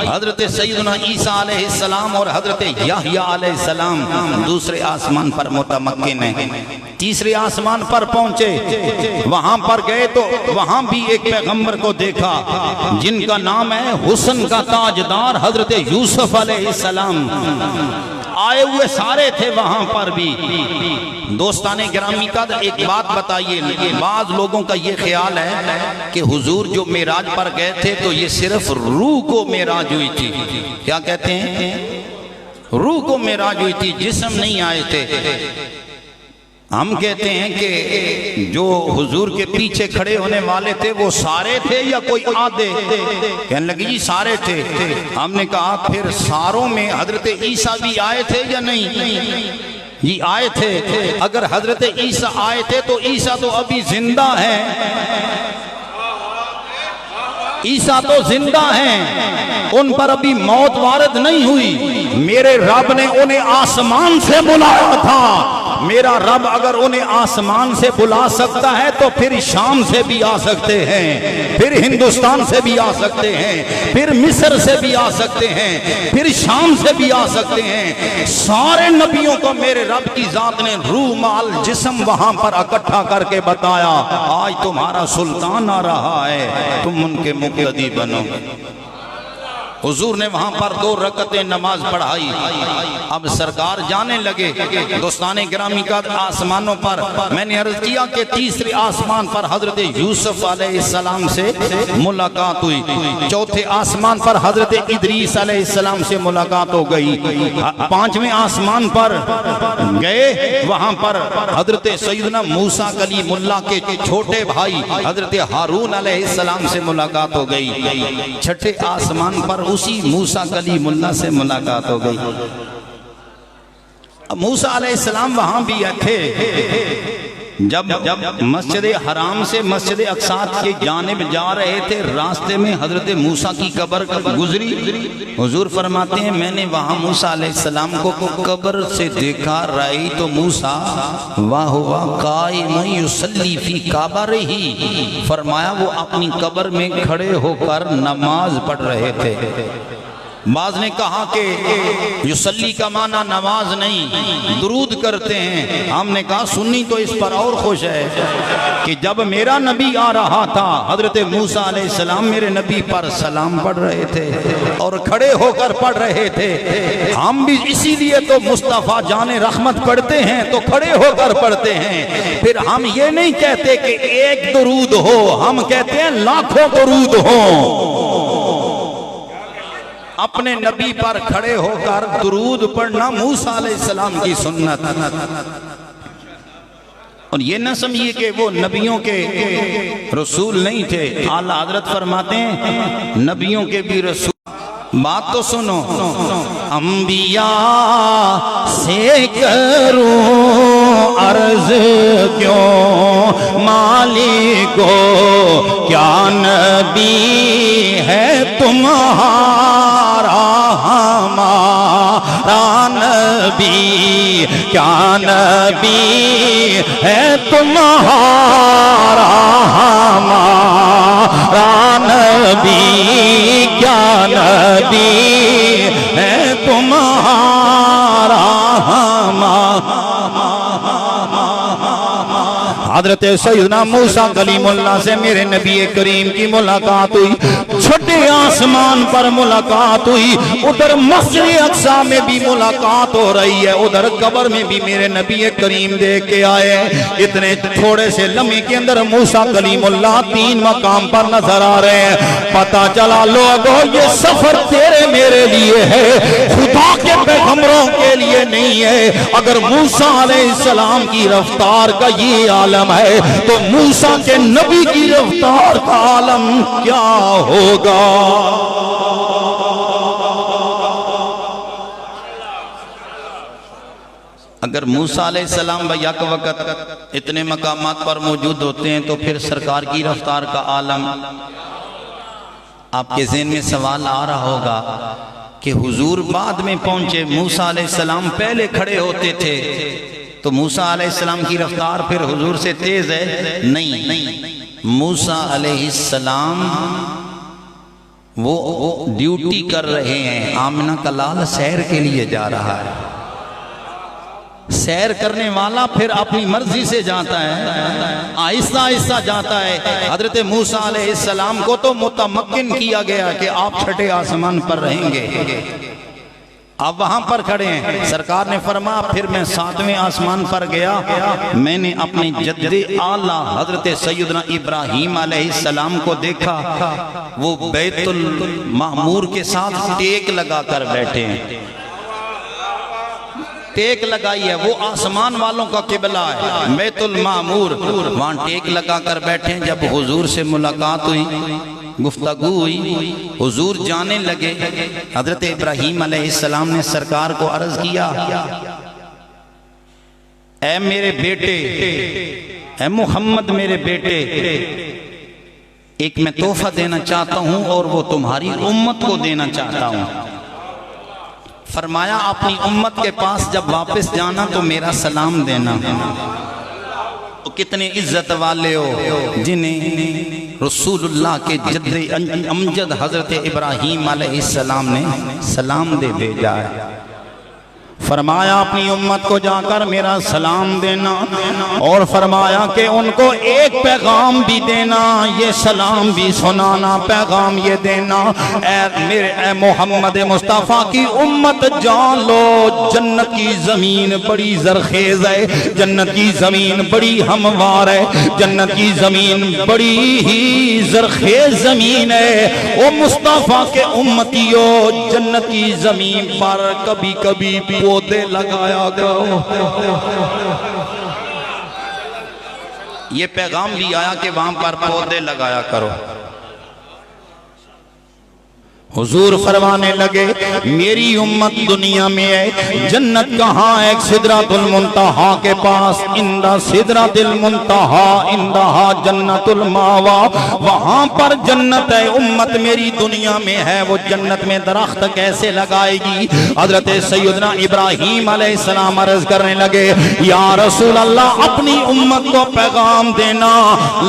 हजरत सैयदना ईसा अलैहिस्सलाम और हजरत याहया अलैहिस्सलाम दूसरे आसमान पर मुतमक्किन हैं। तीसरे आसमान पर पहुंचे, वहां पर गए तो वहां भी एक पैगंबर को देखा जिनका नाम है हुस्न का ताजदार हजरत यूसुफ अलैहिस्सलाम। आए हुए सारे थे वहां पर भी। दोस्ताने गिरामी का एक बात बताइए, बाज लोगों का ये ख्याल है कि हुजूर जो मेराज पर गए थे तो ये सिर्फ रूह को मेराज हुई थी। क्या कहते हैं? रूह को मेराज हुई थी, जिस्म नहीं आए थे। हम कहते हैं कि जो हुजूर के पीछे खड़े होने वाले थे वो सारे थे या कोई आधे? कहने लगी जी सारे थे। हमने कहा फिर सारों में हजरत ईसा भी आए थे या नहीं? ये आए थे। अगर हजरत ईसा आए थे तो ईसा तो अभी जिंदा है, ईसा तो जिंदा हैं, उन पर अभी मौत वारद नहीं हुई। मेरे रब ने उन्हें आसमान से बुलाया था। मेरा रब अगर उन्हें आसमान से बुला सकता है तो फिर शाम से भी आ सकते हैं, फिर हिंदुस्तान से भी आ सकते हैं, फिर मिस्र से भी आ सकते हैं, फिर शाम से भी आ सकते हैं। सारे नबियों को मेरे रब की जात ने रूह माल जिस्म वहां पर इकट्ठा करके बताया आज तुम्हारा सुल्तान आ रहा है, तुम उनके मुक्तदी बनो। हुजूर ने वहां पर 2 रकअतें नमाज पढ़ाई। अब सरकार जाने लगे दोस्ताने गिरामी का आसमानों पर। मैंने अर्ज किया कि तीसरे आसमान पर हजरत यूसुफ अलैहिस्सलाम से मुलाकात हुई, चौथे आसमान पर हजरत इदरीस अलैहिस्सलाम से मुलाकात हो गई, 5वें आसमान पर गए, वहां पर हजरत सैयदना मूसा कलीमुल्लाह के छोटे भाई हजरत हारून अलैहिस्सलाम से मुलाकात हो गई, 6ठे आसमान पर उसी मूसा कलीमुल्लाह से मुलाकात हो गई। मूसा अलैहिस्सलाम वहां भी थे। जब मस्जिद हराम से मस्जिद अक्सा के जानिब जा रहे थे, रास्ते में हजरत मूसा की कब्र गुजरी। हुजूर फरमाते हैं मैंने वहां मूसा अलैहिस्सलाम को कब्र से देखा, राई तो मूसा वाह वाह कायम युसल्ली फी काबरिही, फरमाया वो अपनी कब्र में खड़े होकर नमाज पढ़ रहे थे। बाज ने कहा कि युसल्ली का माना नमाज नहीं, दुरूद करते हैं। हमने कहा सुन्नी तो इस पर और खुश है कि जब मेरा नबी आ रहा था, हजरत मूसा अलैहिस्सलाम मेरे नबी पर सलाम पढ़ रहे थे और खड़े होकर पढ़ रहे थे। हम भी इसीलिए तो मुस्तफ़ा जाने रहमत पढ़ते हैं तो खड़े होकर पढ़ते हैं। फिर हम ये नहीं कहते कि एक दुरूद हो, हम कहते हैं लाखों दुरूद हो। अपने नबी पर खड़े होकर दुरूद पढ़ना मूसा अलैहिस्सलाम की सुन्नत। और ये न समझिए कि वो नबियों के रसूल नहीं थे। आला हजरत फरमाते हैं नबियों के भी रसूल। बात तो सुनो, अंबिया से करूं अर्ज क्यों मालिको, क्या नबी है तुम्हारा हमारा नबी, क्या नबी है तुम्हारा हमारा नबी, क्या नबी है तुम्हारा हमारा। हजरत सैयदना मूसा कलीमुल्लाह से मेरे नबी करीम की मुलाकात हुई, छठे आसमान पर मुलाकात हुई, उधर मस्जिद अक्सा में भी मुलाकात हो रही है, उधर कब्र में भी मेरे नबी करीम देख के आए। इतने थोड़े से लम्हे के अंदर मूसा कलीमुल्लाह 3 मकाम पर नजर आ रहे हैं। पता चला लोगों ये सफर तेरे मेरे लिए है, खुदा के पैगंबरों के लिए नहीं है। अगर मूसा अलैहिस्सलाम की रफ्तार का ये आलम है तो मूसा के नबी की रफ्तार का आलम क्या होगा। अगर मूसा अलैहिस्सलाम यक वक़्त इतने मकामात पर मौजूद होते हैं तो फिर सरकार की रफ्तार का आलम। आपके ज़हन में सवाल आ रहा होगा कि हुजूर बाद में पहुंचे, मूसा अलैहिस्सलाम पहले खड़े होते थे, तो मूसा अलैहिस्सलाम की रफ्तार फिर हुजूर से तेज है? नहीं, मूसा अलैहिस्सलाम वो ड्यूटी कर रहे हैं। आमिना का लाल सैर के लिए जा रहा है। सैर करने वाला फिर अपनी मर्जी से जाता है, आहिस्ता आहिस्ता जाता है। हजरत मूसा अलैहिस्सलाम को तो मुतमक्किन किया गया कि आप छठे आसमान पर रहेंगे, आप वहां पर खड़े हैं। सरकार ने फरमाया फिर मैं 7वें आसमान पर गया, मैंने अपने जद्दे आला हजरत सैयदना इब्राहीम अलैहिस्सलाम को देखा, वो बैतुल मामूर के साथ टेक लगा कर बैठे हैं। टेक लगाई है, वो आसमान वालों का किबला है, बैतुल मामूर, वहां टेक लगा कर बैठे हैं। जब हुजूर से मुलाकात हुई, गुफ्तगू हुई, हुजूर जाने लगे। हजरत इब्राहीम अलैहिस्सलाम ने सरकार को अर्ज किया, ऐ मेरे बेटे, ऐ मुहम्मद मेरे बेटे, एक मैं तोहफा देना चाहता हूं और वो तुम्हारी उम्मत को देना चाहता हूं। फरमाया अपनी उम्मत के पास जब वापस जाना तो मेरा सलाम देना। तो कितने इज्जत वाले हो जिन्हें रसूलुल्लाह के जद्दे अमजद हजरत इब्राहीम अलैहिस्सलाम ने सलाम दे भेजा है। फरमाया अपनी उम्मत को जाकर मेरा सलाम देना, और फरमाया कि उनको एक पैगाम भी देना, ये सलाम भी सुनाना, पैगाम ये देना, मेरे मोहम्मद मुस्तफ़ा की उम्मत जान लो, जन्नत की ज़मीन बड़ी ज़रखेज़ है, जन्नत की ज़मीन बड़ी हमवार है, जन्नत की ज़मीन बड़ी ही ज़रखेज़ ज़मीन है। ओ मुस्तफ़ा के उम्मतियों, जन्नत की ज़मीन पर कभी कभी पौधे लगाया करो। ये पैगाम भी आया कि वहां पर पौधे लगाया करो। हुजूर फरमाने लगे मेरी उम्मत दुनिया में है, जन्नत कहाँ है? सिदरातुल मुंतहा के पास, इंदा सिदरातिल मुंतहा इंदहा जन्नतुल मावा, वहां पर जन्नत है। उम्मत मेरी दुनिया में है, वो जन्नत में दरख्त कैसे लगाएगी? हजरत सैयदना इब्राहीम अलैहिस्सलाम अर्ज करने लगे या रसूल अल्लाह, अपनी उम्मत को पैगाम देना,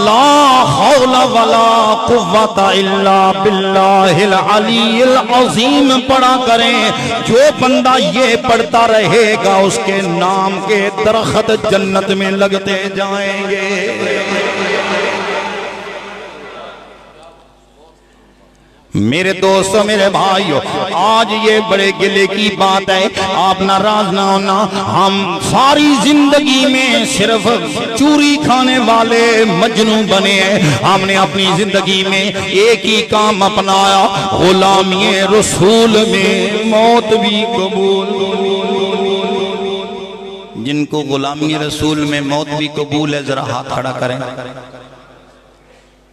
ला हौला वला कुव्वता इल्ला बिल्लाहिल अलील अज़ीम पढ़ा करें। जो बंदा ये पढ़ता रहेगा उसके नाम के दरख्त जन्नत में लगते जाएंगे। मेरे दोस्तों, मेरे भाइयों, आज ये बड़े गिले की बात है, आप नाराज ना होना। हम सारी जिंदगी में सिर्फ चूरी खाने वाले मजनू बने हैं। हमने अपनी जिंदगी में एक ही काम अपनाया, गुलामी रसूल में मौत भी कबूल। जिनको गुलामी रसूल में मौत भी कबूल है, जरा हाथ खड़ा करें।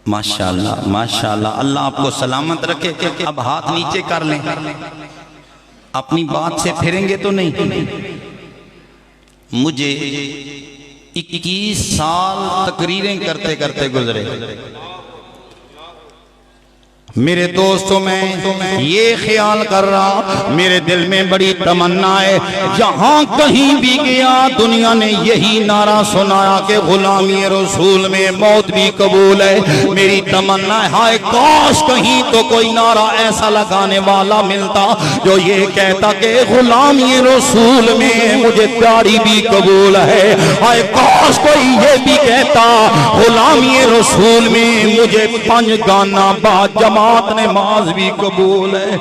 माशाअल्लाह माशाअल्लाह, अल्लाह आपको सलामत रखे। अब हाथ नीचे कर लें, अपनी बात से फिरेंगे तो नहीं। मुझे 21 साल तकरीरें करते करते गुजरे। मेरे दोस्तों, मैं ये ख्याल कर रहा, मेरे दिल में बड़ी तमन्ना है, जहां कहीं भी गया दुनिया ने यही नारा सुनाया कि गुलामी रसूल में मौत भी कबूल है। मेरी तमन्ना है, हाय काश कहीं तो कोई नारा ऐसा लगाने वाला मिलता जो ये कहता कि गुलामी रसूल में मुझे दाढ़ी भी कबूल है। हाय काश कोई ये भी कहता गुलामी रसूल में मुझे पंज गाना बा जमा नमाज भी कबूल है।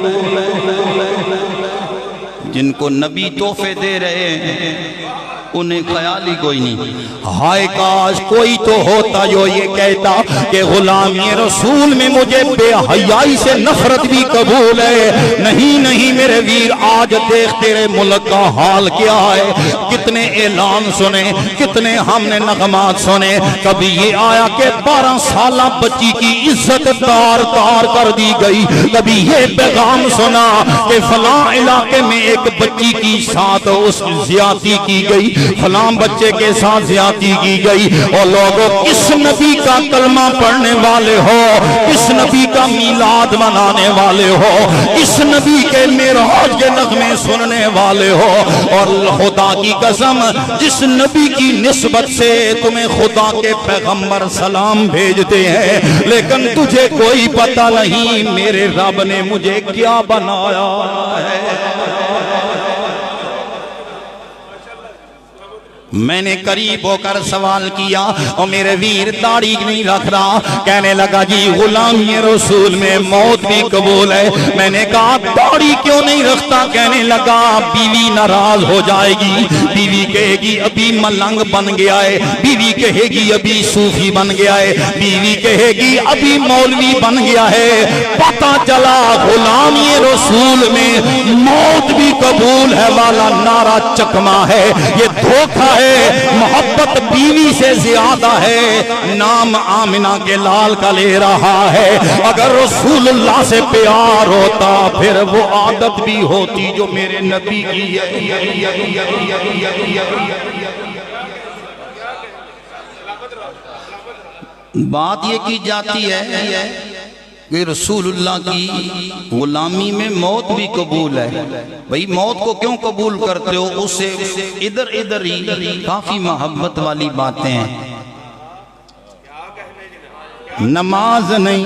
जिनको नबी तोहफे दे रहे हैं उन्हें ख्याल ही कोई नहीं। हाय काश कोई तो होता जो ये कहता कि गुलामी रसूल में मुझे बेहयाई से नफरत भी कबूल है। नहीं नहीं मेरे वीर, आज देख तेरे मुल्क का हाल क्या है। कितने ऐलान सुने, कितने हमने नगमात सुने। कभी ये आया कि 12 साल बच्ची की इज्जत तार तार कर दी गई। कभी ये पैगाम सुना कि फलां इलाके में एक बच्ची की साथ उस ज्यादती की गई, फलां बच्चे के साथ ज्यादती की गई। और लोगों, किस नबी का कलमा पढ़ने वाले हो, किस नबी का मीलाद मनाने वाले हो, किस नबी के मेराज के नगमे सुनने वाले हो। और खुदा की कसम, जिस नबी की निस्बत से तुम्हें खुदा के पैगंबर सलाम भेजते हैं, लेकिन तुझे कोई पता नहीं मेरे रब ने मुझे क्या बनाया है। मैंने करीब होकर सवाल किया, और मेरे वीर दाढ़ी नहीं रख रहा, कहने लगा जी गुलामी रसूल में मौत भी कबूल है। मैंने कहा दाढ़ी क्यों नहीं रखता? कहने लगा बीवी नाराज हो जाएगी, बीवी कहेगी अभी मलंग बन गया है, बीवी कहेगी अभी सूफी बन गया है, बीवी कहेगी अभी मौलवी बन गया है। पता चला गुलामी रसूल में मौत भी कबूल है वाला नारा चकमा है। ये धोखा है, मोहब्बत बीवी से ज्यादा है। नाम आमिना के लाल का ले रहा है। अगर रसूलुल्लाह से प्यार होता फिर वो आदत भी होती जो मेरे नबी की है। बात ये की जाती है कि रसूलुल्लाह की गुलामी में मौत भी कबूल है। भाई मौत को क्यों कबूल करते हो? उससे इधर इधर ही काफी मोहब्बत वाली बातें हैं। नमाज नहीं,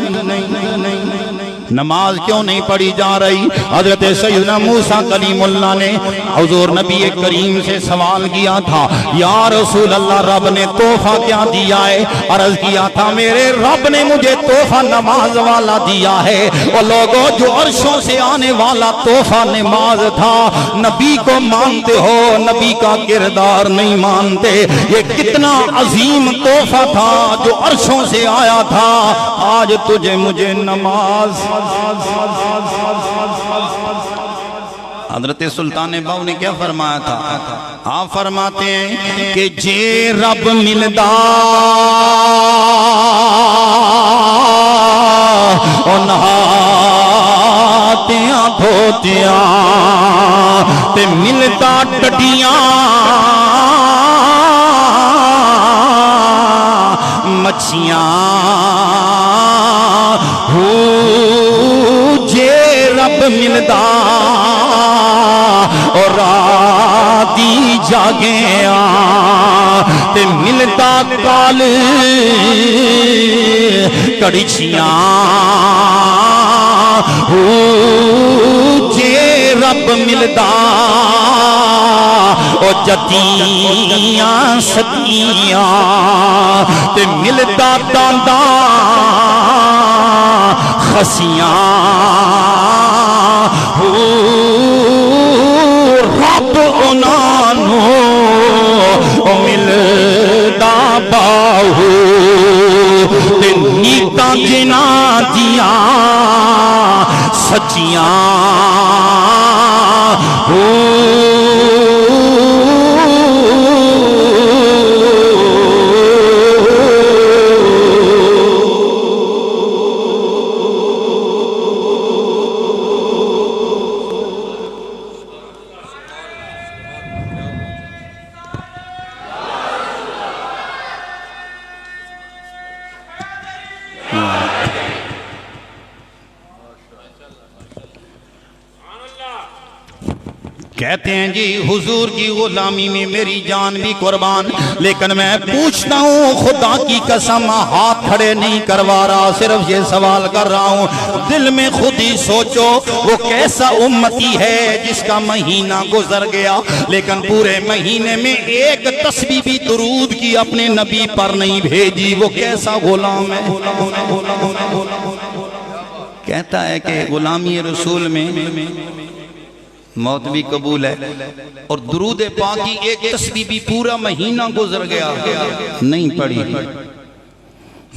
नमाज क्यों नहीं पढ़ी जा रही? हजरत सैयदना मूसा कलीमुल्लाह ने हुजूर नबी करीम से सवाल किया था, या रसूल अल्लाह, रब ने तोहफा क्या दिया है? अर्ज किया था, मेरे रब ने मुझे तोहफा नमाज वाला दिया है। और लोगों, जो अर्शों से आने वाला तोहफा नमाज था, नबी को मानते हो, नबी का किरदार नहीं मानते। ये कितना अजीम तोहफा था जो अर्शों से आया था। आज तुझे मुझे नमाज। हजरत सुल्तान बाऊ ने क्या फरमाया था? आप फरमाते हैं कि जे रब मिलदा नहातियां धोतियां ते मिलदा टटियां मच्छियां हो। जे रब मिलदा और राती जागिया ते मिलदा काल कड़छियां हो। जे रब मिलदा और जतियां सतियां ते मिलदा दांदा खसियां हो। रब उन्हानू मिलदा बाहू ते नीतां जिन्हां दियां सच्चियां हो। कहते हैं जी, हुजूर की गुलामी में मेरी जान भी कुर्बान, लेकिन मैं पूछता हूँ, खुदा की कसम हाथ खड़े नहीं करवा रहा, सिर्फ ये सवाल कर रहा हूँ, दिल में खुद ही सोचो, वो कैसा उम्मती है जिसका महीना गुजर गया लेकिन पूरे महीने में एक तस्बीह भी दुरूद की अपने नबी पर नहीं भेजी? वो कैसा गुलाम है? कहता है कि गुलामी रसूल में मौत भी कबूल है और दुरूद पाक की एक तस्बीह भी पूरा महीना गुजर गया नहीं पड़ी।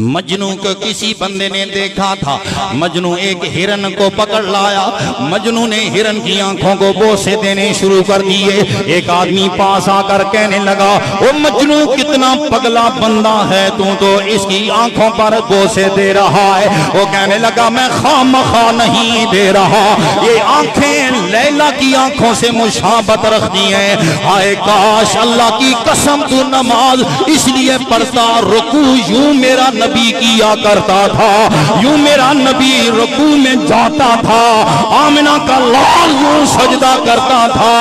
मजनू को किसी बंदे ने देखा था, मजनू एक हिरन को पकड़ लाया, मजनू ने हिरन की आंखों को बोसे देने शुरू कर दिए। एक आदमी पास आकर कहने लगा, ओ मजनू कितना पगला बंदा है तू, तो इसकी आंखों पर बोसे दे रहा है। वो कहने लगा, मैं खामखा नहीं दे रहा, ये आंखें लैला की आंखों से मुशाबत रखती हैं। हाय काश अल्लाह की कसम तू नमाज इसलिए पढ़ता, रुकू यूं मेरा नबी किया करता था, यूं मेरा नबी रुकू में जाता था, आमिना का लाल यूं सजदा करता था।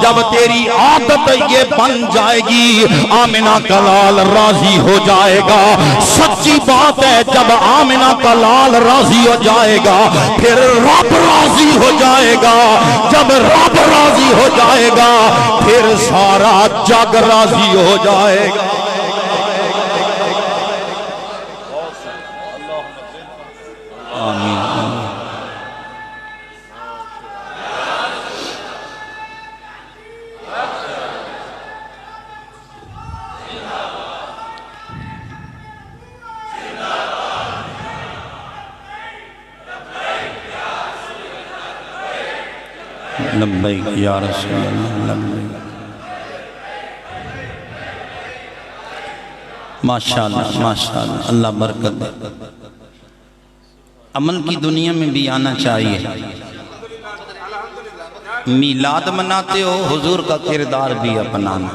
जब तेरी आदत ये बन जाएगी, आमिना का लाल राजी हो जाएगा। सच्ची बात है, जब आमिना का लाल राजी हो जाएगा फिर रब राजी हो जाएगा। जब रब राजी हो जाएगा फिर सारा जग राजी हो जाएगा। लब्बैक या रसूल अल्लाह, लब्बैक। माशाअल्लाह माशाअल्लाह, अल्लाह बरकत दे। अमल की दुनिया में भी आना चाहिए। मीलाद मनाते हो, हुजूर का किरदार भी अपनाना,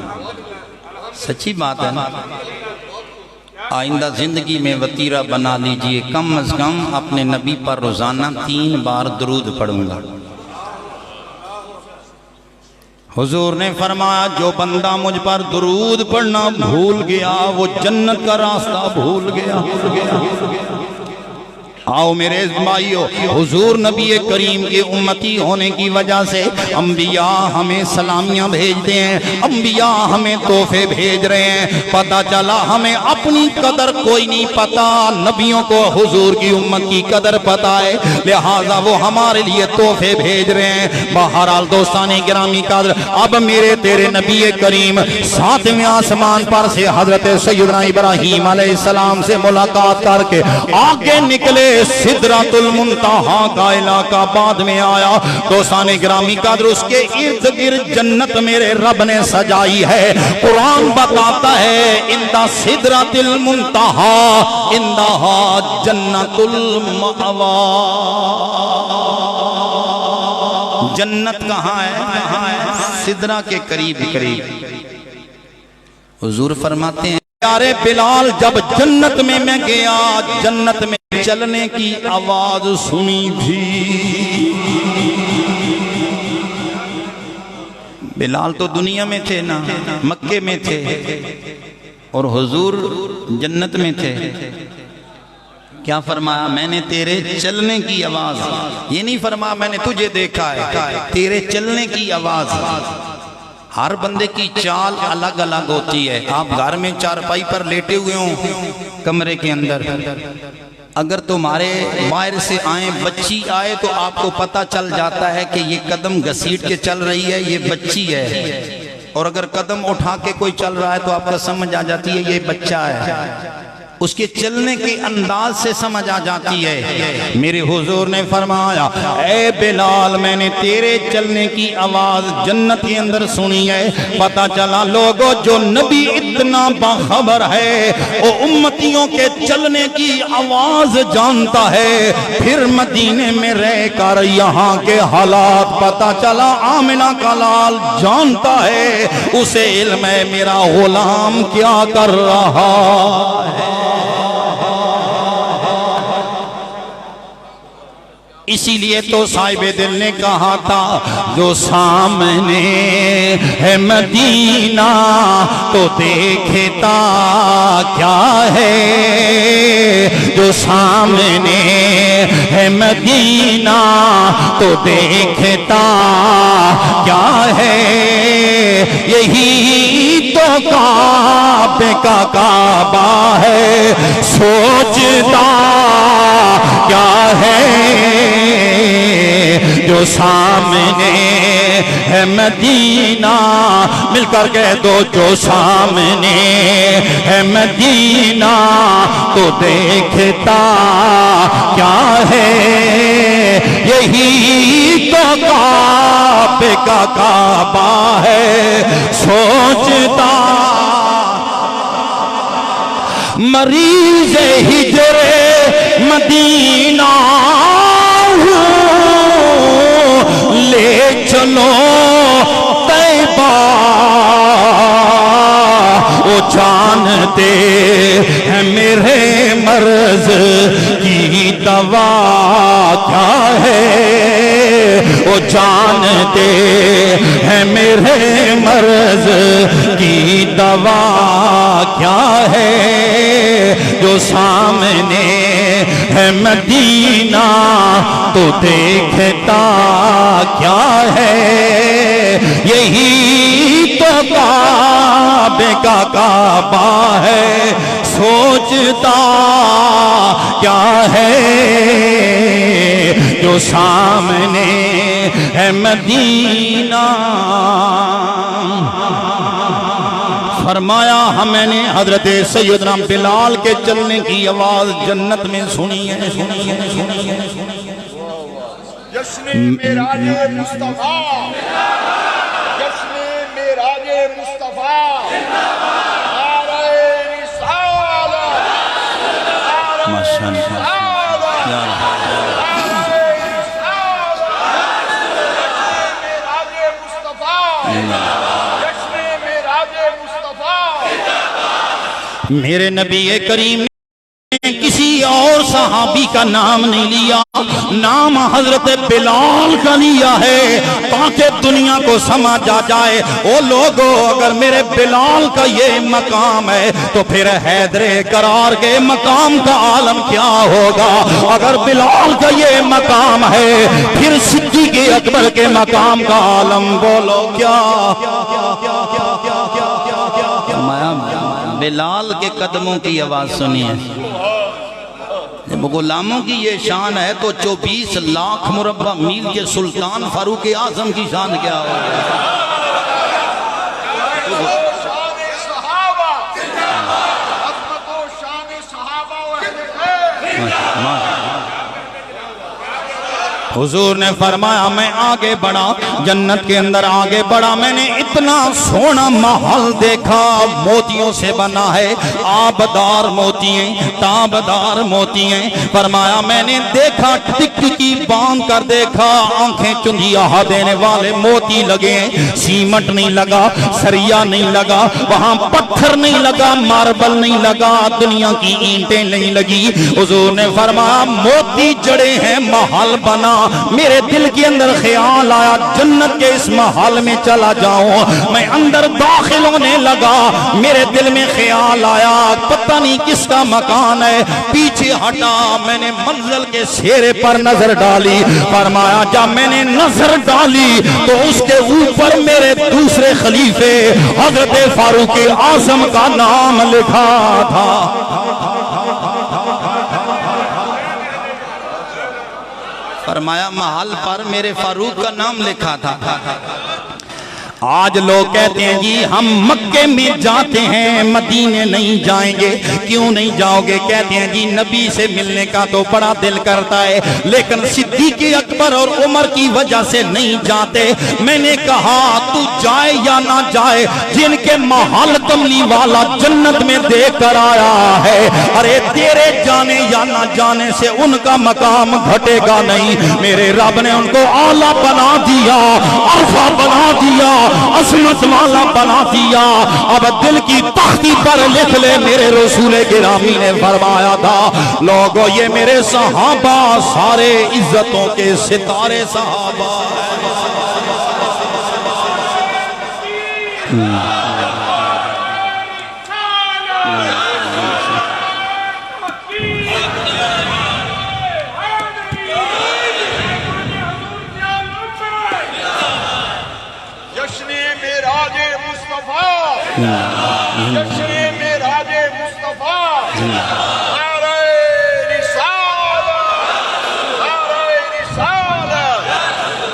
सच्ची बात है ना। आइंदा जिंदगी में वतीरा बना लीजिए, कम अज कम अपने नबी पर रोजाना 3 बार दुरूद पढ़ूंगा। हुजूर ने फरमाया, जो बंदा मुझ पर दुरूद पढ़ना भूल गया वो जन्नत का रास्ता भूल गया। आओ मेरे भाइयों, हुजूर नबी करीम के उम्मती होने की वजह से अंबिया हमें सलामियां भेजते हैं, अंबिया हमें तोहफे भेज रहे हैं। पता चला हमें अपनी कदर कोई नहीं पता, नबियों को हुजूर की उम्मत की कदर पता है, लिहाजा वो हमारे लिए तोहफे भेज रहे हैं। बहरहाल दोस्ताने गिरामी कदर, अब मेरे तेरे नबी करीम 7वें आसमान पर से हजरत सैयदना इब्राहीम अलैहिस्सलाम से मुलाकात करके आगे निकले। सिदरातुल मुंतहा का इलाका बाद में आया। दोस्ताने गिरामी कदर, उसके इर्द गिर्द जन्नत मेरे रब ने सजाई है। कुरान बताता है इंदा सिदरातुल मुंतहा इंदहा जन्नतुल मअवा। जन्नत कहाँ है? सिदरा के करीब करीब। हुजूर फरमाते हैं, प्यारे बिलाल, जब जन्नत में मैं गया, जन्नत में चलने की आवाज सुनी थी। बिलाल तो दुनिया में थे ना, मक्के में थे, और हुजूर जन्नत में थे। क्या फरमाया? मैंने तेरे चलने की आवाज, ये नहीं फरमाया मैंने तुझे देखा है, तेरे चलने की आवाज। हर बंदे की चाल अलग अलग होती है। आप घर में चारपाई पर लेटे हुए हो कमरे के अंदर, अगर तुम्हारे बाहर से आए बच्ची आए तो आपको पता चल जाता है कि ये कदम घसीट के चल रही है, ये बच्ची है। और अगर कदम उठा के कोई चल रहा है तो आपको समझ आ जाती है ये बच्चा है। उसके चलने के अंदाज से समझ आ जाती है। मेरे हुजूर ने फरमाया, ए बिलाल, मैंने तेरे चलने की आवाज जन्नत के अंदर सुनी है। पता चला लोगों, जो नबी इतना बाखबर है वो उम्मतियों के चलने की आवाज जानता है। फिर मदीने में रहकर यहाँ के हालात पता चला, आमिना का लाल जानता है, उसे इल्म है मेरा गुलाम क्या कर रहा है। इसीलिए तो साहिबे दिल ने कहा था, जो सामने है मदीना तो देखता क्या है, जो सामने है मदीना तो देखता क्या है। यही तो काबे का काबा है, सोचता क्या है, जो सामने है मदीना। मिलकर कह दो, जो सामने है मदीना तो देखता क्या है। यही तो काबे का काबा है, सोचता मरीज़ हिजरे मदीना ले चलो तैबा। वो जानते हैं मेरे मर्ज की दवा क्या है, वो जानते हैं मेरे मर्ज की दवा क्या है। जो सामने है मदीना तो देखता क्या है। यही तो काबे का काबा है, सोचता क्या है, जो सामने है मदीना। फरमाया, हमने हजरत सैयदना बिलाल के चलने की आवाज जन्नत में सुनी है, सुनी है, सुनी है, सुनी है। जश्न मेराजे मुस्तफा, जश्न मेराजे मुस्तफा, नारे रिसालत, माशाअल्लाह, या मेराजे मुस्तफा, जश्न मेराजे मुस्तफा। मेरे नबी करीम किसी और सहाबी का नाम नहीं लिया, नाम हजरत बिलाल का लिया है ताकि दुनिया को समझ आ जाए ओ लोगों, अगर मेरे बिलाल का ये मकाम है तो फिर हैदरे करार के मकाम का आलम क्या होगा। अगर बिलाल का ये मकाम है फिर सिद्दीक़ अकबर के मकाम का आलम बोलो क्या। बिलाल के कदमों की आवाज सुनिए। जब गुलामों की ये शान है तो 24 लाख मुरब्बा मील के सुल्तान फारूक आजम की शान क्या हो। हुजूर ने फरमाया मैं आगे बढ़ा, जन्नत के अंदर आगे बढ़ा, मैंने इतना सोना महल देखा, मोतियों से बना है, आबदार मोती हैं, ताबदार मोती हैं। फरमाया मैंने देखा टिकटिकी बांध कर देखा, आंखें चुंधिया देने वाले मोती लगे हैं, सीमेंट नहीं लगा, सरिया नहीं लगा, वहां पत्थर नहीं लगा, मार्बल नहीं लगा, दुनिया की ईंटें नहीं लगी। हुजूर ने फरमाया मोती जड़े हैं, महल बना। मेरे दिल के अंदर ख्याल आया जन्नत के इस महल में चला जाऊं। मैं अंदर दाखिल होने लगा, मेरे दिल में ख्याल आया पता नहीं किसका मकान है। पीछे हटा, मैंने मंजिल के सेरे पर नजर डाली। फरमाया जब मैंने नजर डाली तो उसके ऊपर मेरे दूसरे खलीफे हजरत फारूक आजम का नाम लिखा था। फरमाया महल पर मेरे फारूक का नाम लिखा था। आज लोग कहते हैं जी हम मक्के में जाते हैं मदीने नहीं जाएंगे। क्यों नहीं जाओगे? कहते हैं जी नबी से मिलने का तो बड़ा दिल करता है, लेकिन सिद्दीक़ अकबर और उमर की वजह से नहीं जाते। मैंने कहा तू जाए या ना जाए, जिनके महल कमली वाला जन्नत में देख कर आया है, अरे तेरे जाने या ना जाने से उनका मकाम घटेगा नहीं। मेरे रब ने उनको आला बना दिया, आफा बना दिया, असमत वाला बना दिया। अब दिल की तख्ती पर लिख ले, मेरे रसूल गिरामी ने फरमाया था लोगों ये मेरे सहाबा सारे इज्जतों के सितारे सहाबा। जश्न मेराज मुस्तफा, नारे रिसालत, नारे रिसालत,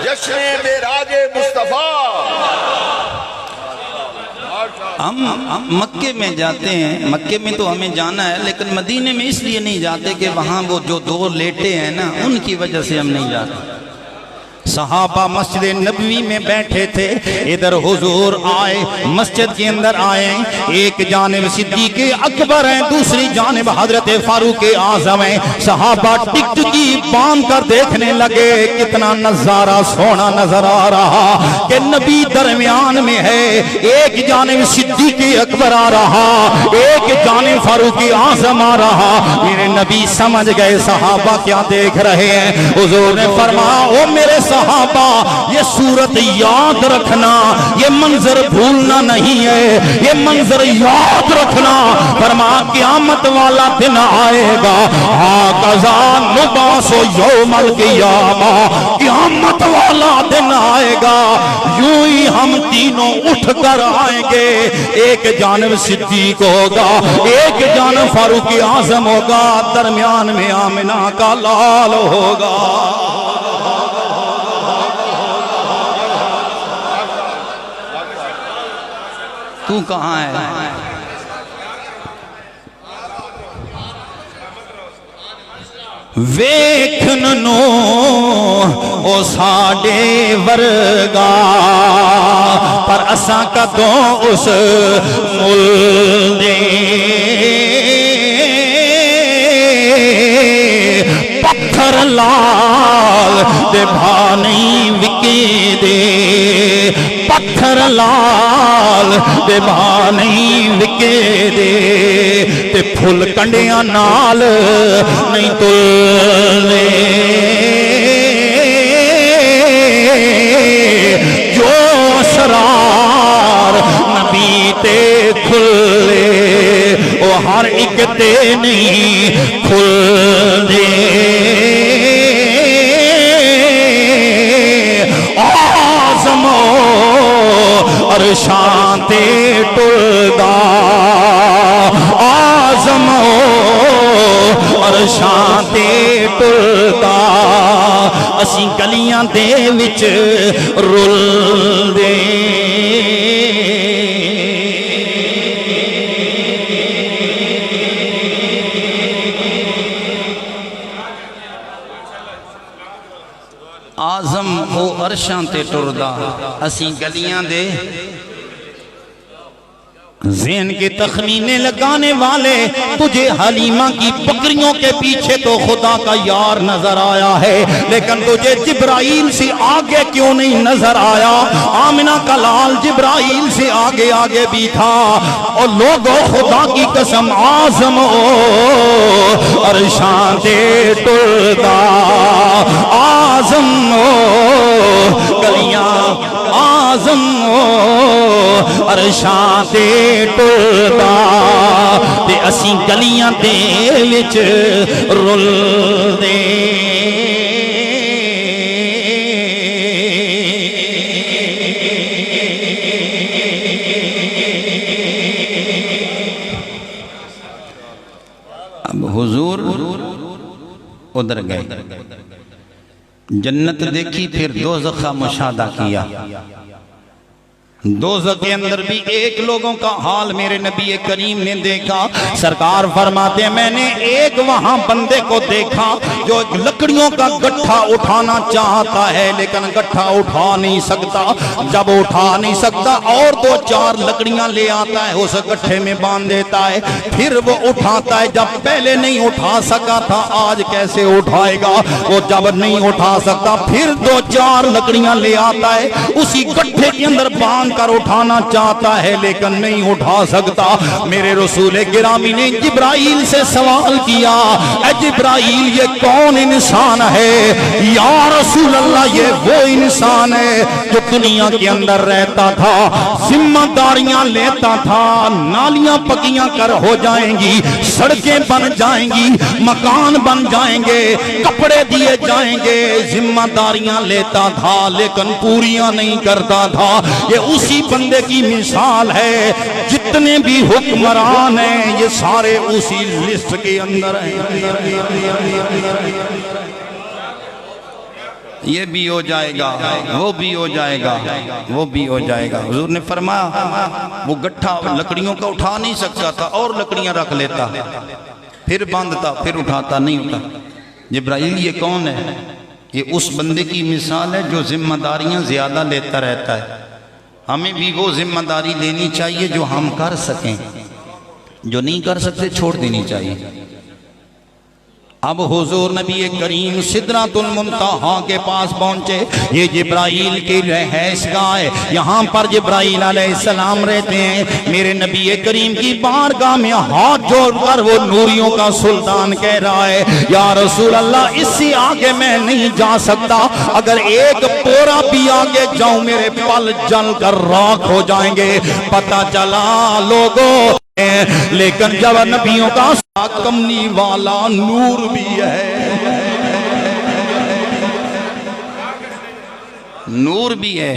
जश्न मेराज मुस्तफा। हम मक्के में जाते हैं, मक्के में तो हमें जाना है, लेकिन मदीने में इसलिए नहीं जाते कि वहाँ वो जो दो लेटे हैं ना उनकी वजह से हम नहीं जाते। सहाबा मस्जिद नबवी में बैठे थे, इधर हुजूर आए, मस्जिद के अंदर आए। एक जानिब सिद्दीक़ अकबर है, दूसरी जानिब हजरत फारूक आजम है। सहाबा टिकटिकी बांध कर देखने लगे, कितना नजारा सोना नजर आ रहा कि नबी दरमियान में है। एक जानिब सिद्दीक़ अकबर आ रहा, एक जानिब फारूक आजम आ रहा। मेरे नबी समझ गए सहाबा क्या देख रहे हैं। हुजूर ने फरमाया ओ मेरे सहाबा ये सूरत याद रखना, ये मंजर भूलना नहीं है, ये मंजर याद रखना। फरमा क़यामत वाला दिन आएगा, हाकज़ा नुबासो यौमल क़ियामा, क़यामत वाला दिन आएगा, यूं ही हम तीनों उठ कर आएंगे। एक जानब सिद्दीक होगा, एक जानब फारूक आजम होगा, दरमियान में आमिना का लाल होगा। तू कहाँ है? वेखन नो ओ साडे वर्गा, पर असां कदों उस मुल दे पत्थर लाल दे भा नहीं विके दे, पत्थर लाल ते भाव नहीं विके दे ते फुल कंडियां नाल नहीं तुलने जो असरार नबी ते खुले ओ हर एक ते नहीं खुलदे आज़मो अरशां ते टुरदा आज़मो अरशां ते टुरदा असी गलियां दे विच रुलदे आज़म वो अरशां ते टुरदा असी गलियां दे ज़हन के तखमीने लगाने वाले तुझे हलीमा की बकरियों के पीछे तो खुदा का यार नजर आया है, लेकिन तुझे जिब्राइल से आगे क्यों नहीं नजर आया? आमिना का लाल जिब्राइल से आगे आगे भी था। और लोगों खुदा की कसम आज़म अरशां ते टुरदा आज़म गलियां आज़म अरशां ते टुरदा ते असी गलियां दे विच रुलदे अब हुजूर उधर गए, जन्नत देखी, फिर दोज़ख का मुशाहदा किया। दोज़ख के अंदर भी एक लोगों का हाल मेरे नबी करीम ने देखा। सरकार फरमाते मैंने एक वहां बंदे को देखा जो लकड़ियों का गट्ठा उठाना चाहता है, लेकिन गट्ठा उठा नहीं सकता। जब उठा नहीं सकता और दो चार लकड़ियां ले आता है, उस गट्ठे में बांध देता है, फिर वो उठाता है। जब पहले नहीं उठा सका था, आज कैसे उठाएगा? वो जब नहीं उठा सकता फिर दो चार लकड़ियां ले आता है, उसी गट्ठे के अंदर बांध कर उठाना चाहता है, लेकिन नहीं उठा सकता। मेरे रसूल गिरामी ने जिब्राइल से सवाल किया, ऐ जिब्राइल ये कौन इंसान है? या रसूल अल्लाह ये वो इंसान है जो दुनिया के अंदर रहता था, जिम्मेदारियां लेता था, नालियां पकियां कर हो जाएंगी, सड़कें बन जाएंगी, मकान बन जाएंगे, कपड़े दिए जाएंगे, जिम्मेदारियां लेता था लेकिन पूरियां नहीं करता था। ये उसी बंदे की मिसाल है। जितने भी हुक्मरान हैं ये सारे उसी लिस्ट के अंदर हैं। ये भी हो जाएगा, वो भी हो जाएगा, वो भी हो जाएगा। हुजूर ने फरमाया वो गट्ठा लकड़ियों का उठा नहीं सकता था और लकड़ियां रख लेता, फिर बांधता, फिर उठाता, नहीं उठा। जिब्राइल ये कौन है? ये उस बंदे की मिसाल है जो जिम्मेदारियां ज्यादा लेता रहता है। हमें भी वो जिम्मेदारी लेनी चाहिए जो हम कर सकें, जो नहीं कर सकते छोड़ देनी चाहिए। अब हुजूर नबी करीम सिदरातुल मुंतहा के पास पहुंचे। ये जिब्राइल की रहैसगाह है, यहाँ पर जिब्राइल अलैहिस्सलाम रहते हैं। मेरे नबी करीम की बारगाह में हाथ जोड़कर वो नूरियों का सुल्तान कह रहा है, या रसूल अल्लाह इससे आगे मैं नहीं जा सकता, अगर एक पोरा भी आगे जाऊं मेरे पल जल कर राख हो जाएंगे। पता चला लोगों, लेकिन जब नबियों का कमनी वाला नूर भी है, नूर भी है।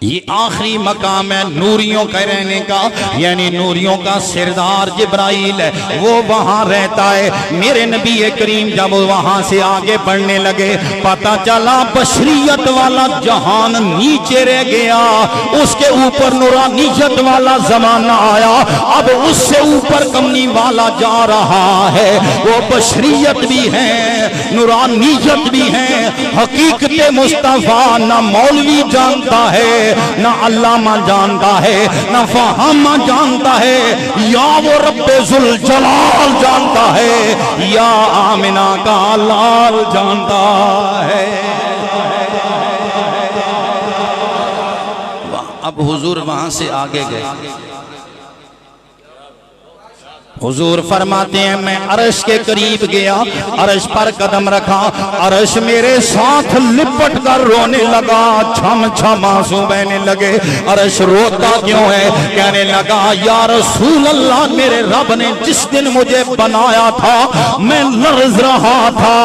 ये आखिरी मकाम है नूरियों का रहने का, यानी नूरियों का सरदार जिब्राइल है, वो वहां रहता है। मेरे नबी करीम जब वहां से आगे बढ़ने लगे, पता चला बशरियत वाला जहान नीचे रह गया, उसके ऊपर नूरानियत वाला जमाना आया। अब उससे ऊपर कमनी वाला जा रहा है। वो बशरियत भी है, नूरानियत भी है, हकीकत मुस्तफा ना मौलवी जानता है, ना अल्लामा जानता है, ना फहामा जानता है, या वो रब्बे जुल जलाल जानता है, या आमिना का लाल जानता है। अब हुजूर वहां से आगे गए। हुजूर फरमाते हैं मैं अर्श के करीब गया, अर्श पर कदम रखा, अर्श मेरे साथ लिपट कर रोने लगा, छम छम आंसू बहने लगे। अर्श रोता क्यों है? कहने लगा या रसूल अल्लाह, मेरे रब ने जिस दिन मुझे बनाया था मैं लर्ज रहा था,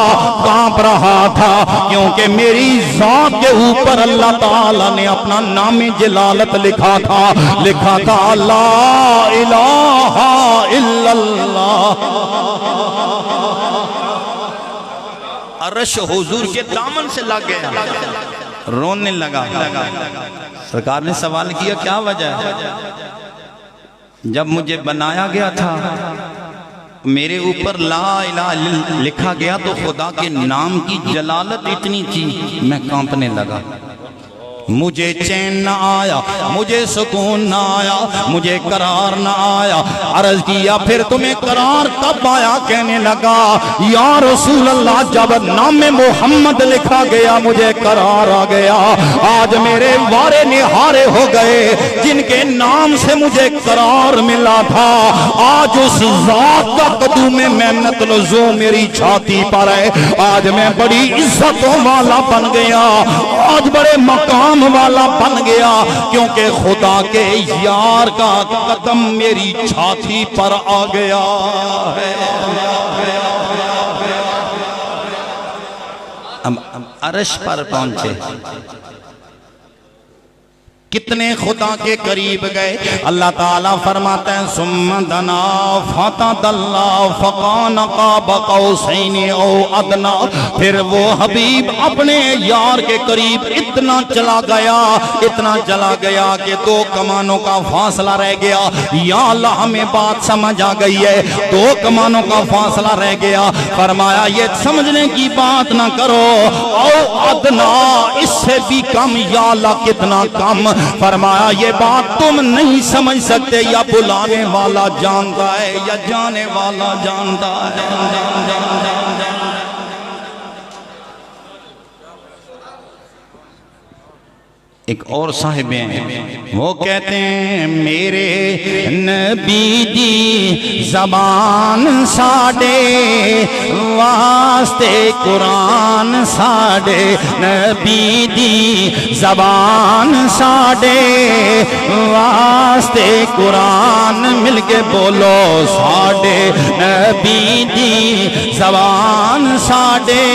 कांप रहा था, क्योंकि मेरी जात के ऊपर अल्लाह ताला ने अपना नाम जलालत लिखा था ला इलाहा इल्लल्लाह। अर्श हुजूर के दामन से लग गया, रोने लगा। सरकार ने सवाल किया क्या वजह है? जब मुझे बनाया गया था मेरे ऊपर ला इलाहा लिखा गया तो खुदा के नाम की जलालत इतनी थी मैं कांपने लगा, मुझे चैन न आया, मुझे सुकून न आया, मुझे करार न आया। अर्ज किया फिर तुम्हें करार कब आया? कहने लगा या रसूल अल्लाह, जब नाम मोहम्मद लिखा गया मुझे करार आ गया। आज मेरे वारे निहारे हो गए जिनके नाम से मुझे करार मिला था, आज उस जात का कदूम मेहनत लजो मेरी छाती पर है। आज मैं बड़ी इज्जतों वाला बन गया, आज बड़े मकाम वाला बन गया, क्योंकि खुदा के यार का कदम मेरी छाती पर आ गया है। अर्श पर पहुंचे, कितने खुदा के करीब गए। अल्लाह ताला फरमाते हैं सुम्मा दना फतदल्ला फकान क़ाब क़ौसैनि औ अदना। फिर वो हबीब अपने यार के करीब इतना चला गया, इतना चला गया कि दो कमानों का फासला रह गया। या अल्लाह हमें बात समझ आ गई है, दो कमानों का फासला रह गया। फरमाया ये समझने की बात ना करो, औ अदना इससे भी कम, या अल्लाह कितना कम। फरमाया ये बात तुम नहीं समझ सकते, या बुलाने वाला जानता है या जाने वाला जानता है। एक और साहिब हैं, वो कहते हैं मेरे नबी दी जबान साडे वास्ते कुरान साडे, नबी दी जबान साडे वास्ते कुरान, मिलके बोलो साडे नबी दी जबान साडे,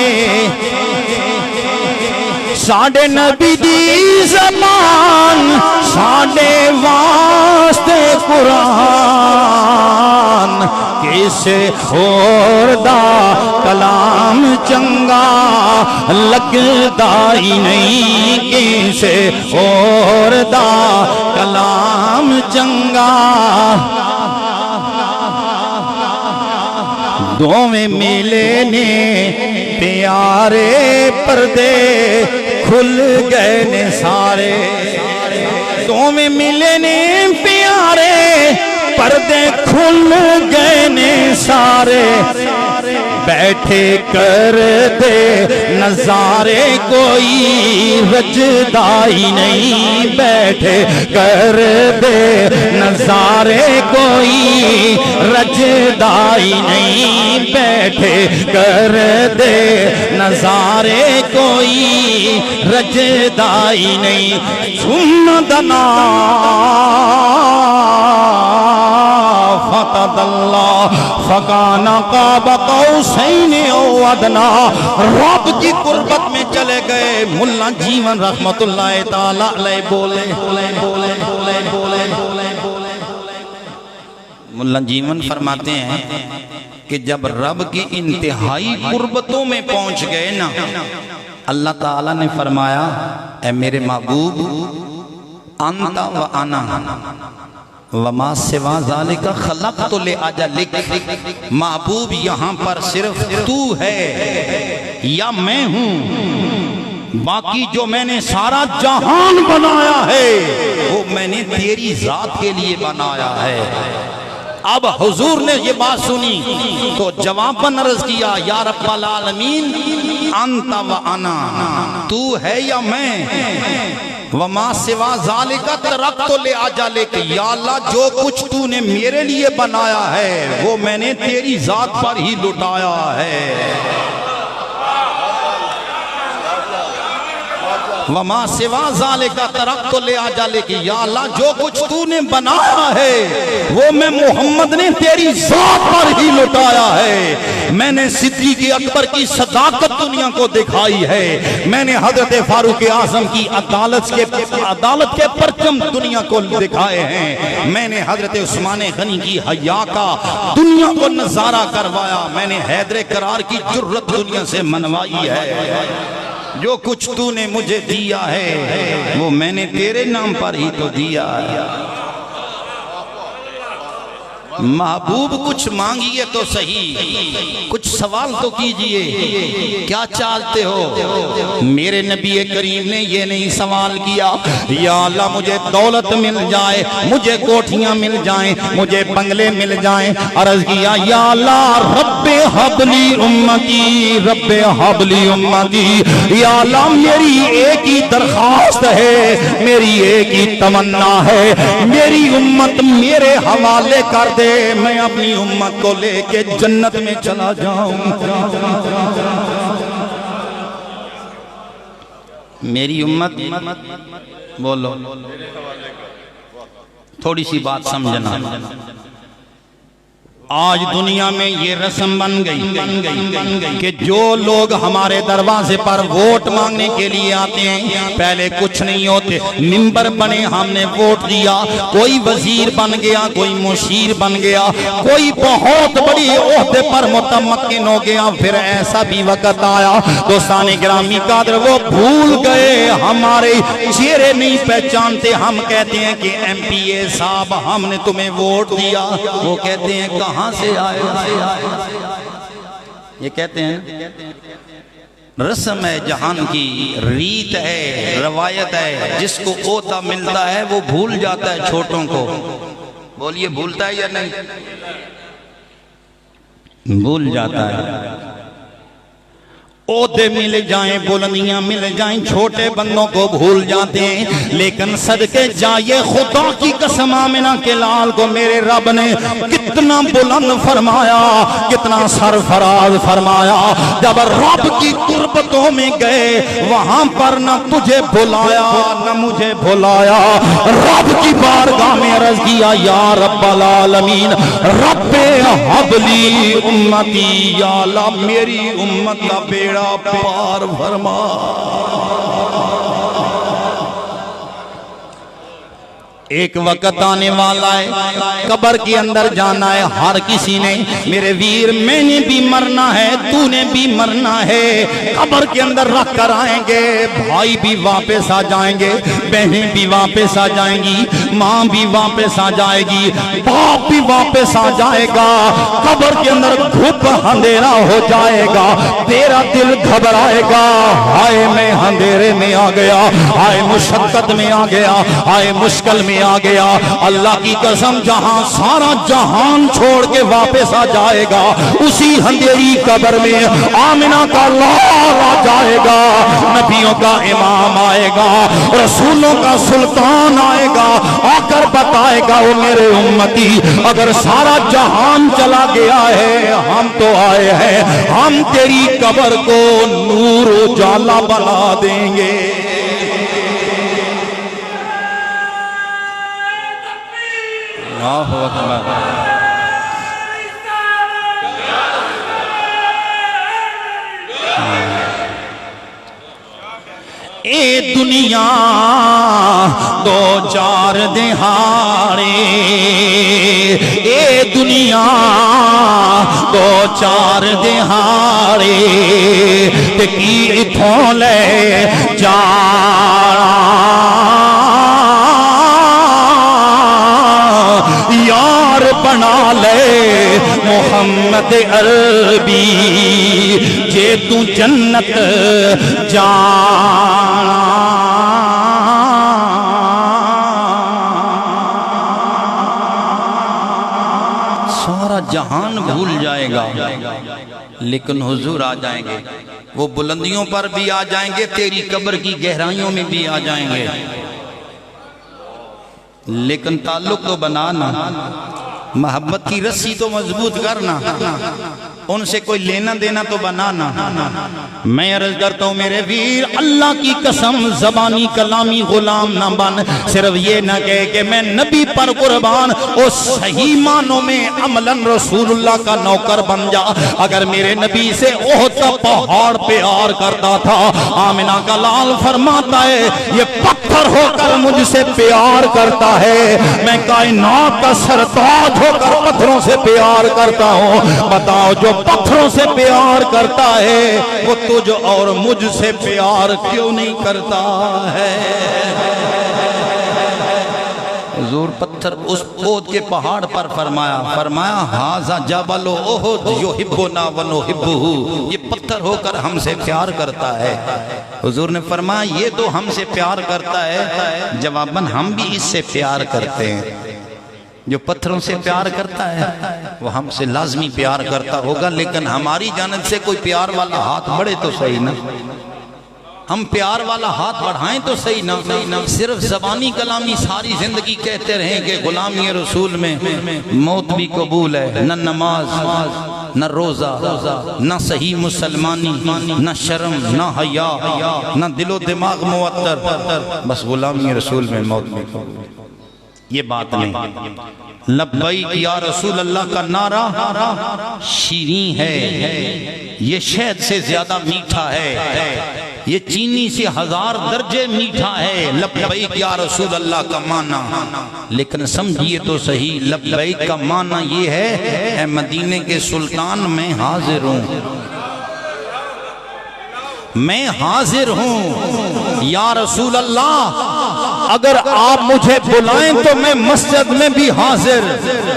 साडे नबी दी ज़बान साडे वास्ते कुरान, किसे होर दा कलाम चंगा लगदा ही नहीं, किसे होर दा कलाम चंगा। दोवें मिले ने प्यारे पर्दे खुल गए ने सारे, दोवें मिले ने प्यारे पर्दे खुल गए ने सारे। बैठे कर दे नजारे कोई रजदाई नहीं, बैठे कर दे नजारे कोई रजदाई नहीं, बैठे कर दे नजारे कोई रजदाई नहीं। सुन दना फतदल्ला फकाना क़ाब क़ौसैनि औ अदना। रब की कुर्बत में चले गए। मुल्ला जीवन रहमतुल्लाह ताला अलैह बोले, मुल्ला जीवन फरमाते हैं कि जब रब की इंतहाई कुर्बतों में पहुंच गए ना, अल्लाह ताला ने फरमाया ऐ मेरे महबूब अंता व अना वमा सिवा ज़ालिका खलक़तु लिअजलिक, महबूब यहाँ पर सिर्फ तू है या मैं हूँ, बाकी जो मैंने सारा जहान बनाया है वो मैंने तेरी जात के लिए बनाया है। अब हुजूर ने ये बात सुनी तो जवाबन अर्ज किया या रब्बल आलमीन अंता व अना, तू है या मैं। वमा सिवा ज़ालिका तरक्तु ले अजलिक, या अल्लाह जो कुछ तूने मेरे लिए बनाया है वो मैंने तेरी जात पर ही लुटाया है। वमा सिवा ज़ालिका तरक्तु ले अजलिक, या अल्लाह जो कुछ तूने बनाया है वो मैं मोहम्मद ने तेरी जात पर ही लुटाया है। मैंने सिद्दीक़ अकबर की सदाकत दुनिया को दिखाई है, मैंने हजरत फारूक आज़म की अदालत के परचम दुनिया को दिखाए हैं, मैंने हजरत उस्मान गनी की हया का दुनिया को नजारा करवाया, मैंने हैदर करार की जुर्रत दुनिया से मनवाई है। जो कुछ तूने मुझे दिया है वो मैंने तेरे नाम पर ही तो दिया है। महबूब कुछ मांगिए तो सही, कुछ सवाल तो कीजिए, क्या चाहते हो? मेरे नबी करीम ने ये नहीं सवाल किया या अल्लाह मुझे दौलत मिल जाए, मुझे कोठियां मिल जाएं, मुझे बंगले मिल जाएं। अर्ज किया या अल्लाह रब्बे हबली उम्मती, रब्बे हबली उम्मती, या अल्लाह मेरी एक ही दरखास्त है, मेरी एक ही तमन्ना है, मेरी उम्मत मेरे हवाले कर दे, मैं अपनी उम्मत को लेके जन्नत में चला जाऊं। मेरी उम्मत, बोलो थोड़ी सी बात समझना। आज दुनिया में ये रस्म बन गई कि जो लोग हमारे दरवाजे पर वोट मांगने के लिए आते हैं, पहले कुछ नहीं होते, मिंबर बने, हमने वोट दिया, कोई वजीर बन गया, कोई मुशीर बन गया, कोई बहुत बड़ी ओहदे पर मुतमक्किन हो गया। फिर ऐसा भी वक्त आया दोस्ताने गिरामी कादर वो भूल गए, हमारे चेहरे नहीं पहचानते, हम कहते हैं कि MPA साहब हमने तुम्हें वोट दिया, वो कहते हैं कहाँ से आए? ये कहते हैं रस्म है, जहान की रीत है, रवायत है, जिसको ओहदा मिलता है वो भूल जाता है छोटों को। बोलिए भूलता है या नहीं? भूल जाता है। ओहदे मिल जाएं, बुलंदियां मिल जाएं, छोटे बंदों को भूल जाते हैं। लेकिन सदके जाए खुदा की कसम, आमिना के लाल को मेरे रब ने कितना बुलंद फरमाया, कितना सरफराज फरमाया। जब रब की कुर्बतों में गए वहां पर न तुझे बुलाया न मुझे बुलाया, रब की बारगाह में अर्ज किया या रब्बल आलमीन रब्बे हबली उम्मती, या अल्लाह मेरी उम्मत का बेड़ा पार फरमा। एक वक्त आने वाला है, कब्र के अंदर जाना है हर किसी ने। मेरे वीर मैंने भी मरना है, तूने भी मरना है। कब्र के अंदर रख कर आएंगे, भाई भी वापस आ जाएंगे, बहनें भी वापस आ जाएंगी, माँ भी वापस आ जाएगी, बाप भी वापस आ जाएगा। कब्र के अंदर घुप अंधेरा हो जाएगा, तेरा दिल घबराएगा, हाय मैं अंधेरे में आ गया, हाय मुशक्कत में आ गया, हाय मुश्किल में आ गया। अल्लाह की कसम जहां सारा जहान छोड़ के वापस आ जाएगा, उसी अंधेरी कब्र में आमिना का लाल आ जाएगा, नबियों का इमाम आएगा, रसूलों का सुल्तान आएगा, आकर बताएगा वो मेरे उम्मती अगर सारा जहान चला गया है हम तो आए हैं, हम तेरी कब्र को नूर उजाला बना देंगे। अल्लाहु अकबर। ए दुनिया दो चार दिहाड़े, ए दुनिया दो चार दिहाड़े, ते की इथों ले जाना यार बना ले मोहम्मद अरबी, जे तू जन्नत जाना। सारा जहान भूल जाएगा लेकिन हुजूर आ जाएंगे। वो बुलंदियों पर भी आ जाएंगे, तेरी कब्र की गहराइयों में भी आ जाएंगे, लेकिन ताल्लुक तो बनाना, मोहब्बत की रस्सी तो मजबूत करना, उनसे कोई लेना देना तो बनाना। मैं अर्ज करता हूँ मेरे वीर, अल्लाह की कसम ज़बानी कलामी गुलाम ना बन, सिर्फ ये ना कहे कि मैं नबी पर कुर्बान, ओ सही मानों में अमलन रसूलुल्लाह का नौकर बन जा। अगर मेरे नबी से ओहद का पहाड़ प्यार करता था, आमिना का लाल फरमाता है ये पत्थर होकर मुझसे प्यार करता है, मैं कायनात का सरताज होकर पत्थरों से प्यार करता हूँ। बताओ जो पत्थरों से प्यार करता है वो तुझ और मुझसे प्यार क्यों नहीं करता है? हुजूर पत्थर उस ओहद के पहाड़ पर फरमाया हाजा जबल ओहद युहिब्बुना व नुहिब्बुहु, ये पत्थर होकर हमसे प्यार करता है। हुजूर ने फरमाया ये तो हमसे प्यार करता है, जवाबन हम भी इससे प्यार करते हैं। जो पत्थरों से प्यार करता है वो हमसे लाजमी प्यार करता होगा, लेकिन हमारी जानिब से कोई प्यार वाला हाथ बढ़े तो सही ना, हम प्यार वाला हाथ बढ़ाएं तो सही ना। सिर्फ ज़बानी कलामी सारी जिंदगी कहते रहें कि गुलामी रसूल में मौत भी कबूल है, न नमाज न रोजा न सही मुसलमानी न शर्म न हया न दिलो दिमाग मुअत्तर, बस गुलामी रसूल में मौत भी कबूल। ये बात नहीं। लब्बैक या रसूल अल्लाह का नारा शीरीं है, ये शहद से ज्यादा मीठा है, ये चीनी से 1000 दर्जे मीठा है। लब्बैक या रसूल अल्लाह का माना, लेकिन समझिए तो सही, लब्बैक का माना ये है ऐ मदीने के सुल्तान मैं हाजिर हूँ, मैं हाजिर हूँ या रसूल अल्लाह, अगर आप मुझे बुलाएं तो मैं मस्जिद में भी हाजिर।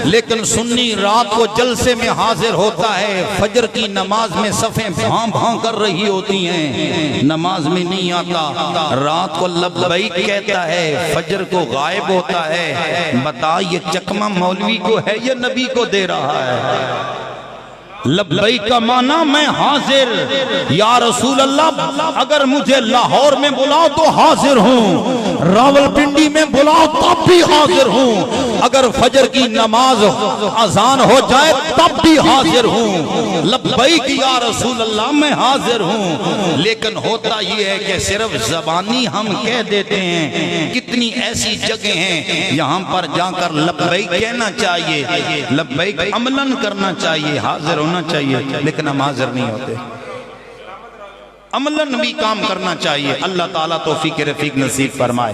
लेकिन सुन्नी रात को जलसे में हाजिर होता है, फजर की नमाज में सफ़ें भां भां कर रही होती हैं, नमाज में नहीं आता, रात को लब्बैक कहता है, फजर को गायब होता है। बता ये चकमा मौलवी को है या नबी को दे रहा है? लब्बैक का माना मैं हाजिर या रसूल अल्लाह, अगर मुझे लाहौर में बुलाओ तो हाजिर हूँ, रावलपिंडी में बुलाओ तब भी हाजिर हूँ, अगर फजर की नमाज अजान हो जाए तब भी हाजिर हूँ। लब्बैक या रसूल अल्लाह मैं हाजिर हूँ। लेकिन होता ये है कि सिर्फ ज़बानी हम कह देते हैं, कितनी ऐसी जगह हैं यहाँ पर जाकर लब्बैक कहना चाहिए, लब्बैक अमलन करना चाहिए, हाजिर होना चाहिए, लेकिन हम हाजिर नहीं होते। अमलन भी काम करना चाहिए। अल्लाह ताला तौफीक रफीक नसीब फरमाए।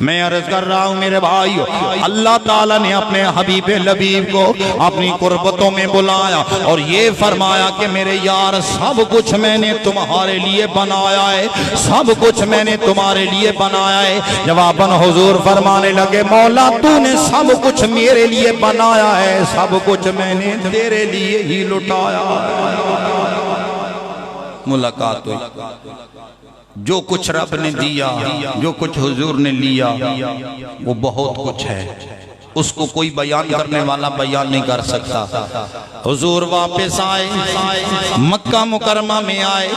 मैं अर्ज कर रहा हूँ मेरे भाइयों, अल्लाह ताला ने अपने हबीब लबीब को अपनी कुर्बतों में बुलाया और ये फरमाया कि मेरे यार सब कुछ मैंने तुम्हारे लिए बनाया है, सब कुछ मैंने तुम्हारे लिए बनाया है। जवाबन हुजूर फरमाने लगे मौला तूने सब कुछ मेरे लिए बनाया है, सब कुछ मैंने तेरे लिए ही लुटाया। मुलाकात हुई, जो कुछ रब ने दिया, जो कुछ हुजूर ने लिया, वो बहुत कुछ है, उसको कोई बयान करने वाला बयान नहीं कर सकता। हुजूर वापस आए, मक्का मुकरमा में आए,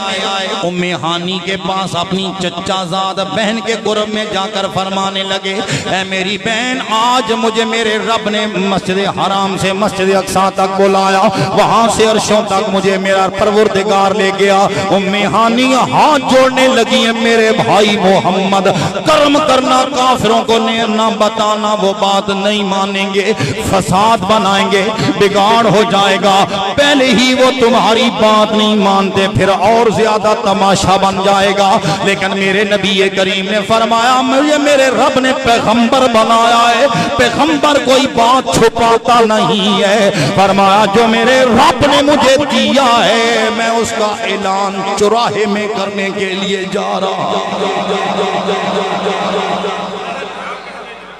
उम्मे हानी के पास अपनी चचाजाद बहन के कुर्ब में जाकर फरमाने लगे, ऐ मेरी बहन आज मुझे मेरे रब ने मस्जिद हराम से मस्जिद अक्सा तक बुलाया, वहां से अर्शों तक मुझे मेरा परवरदिगार ले गया। उम्मे हानी हाथ जोड़ने लगी है, मेरे भाई मोहम्मद कर्म करना, काफिरों को ना बताना, वो बात नहीं मानेंगे, फसाद बनाएंगे, बिगाड़ हो जाएगा। पहले ही वो तुम्हारी बात नहीं मानते, फिर और ज्यादा तमाशा बन जाएगा। लेकिन मेरे नबी करीम ने फरमाया मुझे मेरे रब ने पैगंबर बनाया है, पैगंबर कोई बात छुपाता नहीं है। फरमाया जो मेरे रब ने मुझे दिया है मैं उसका ऐलान चौराहे में करने के लिए जा रहा।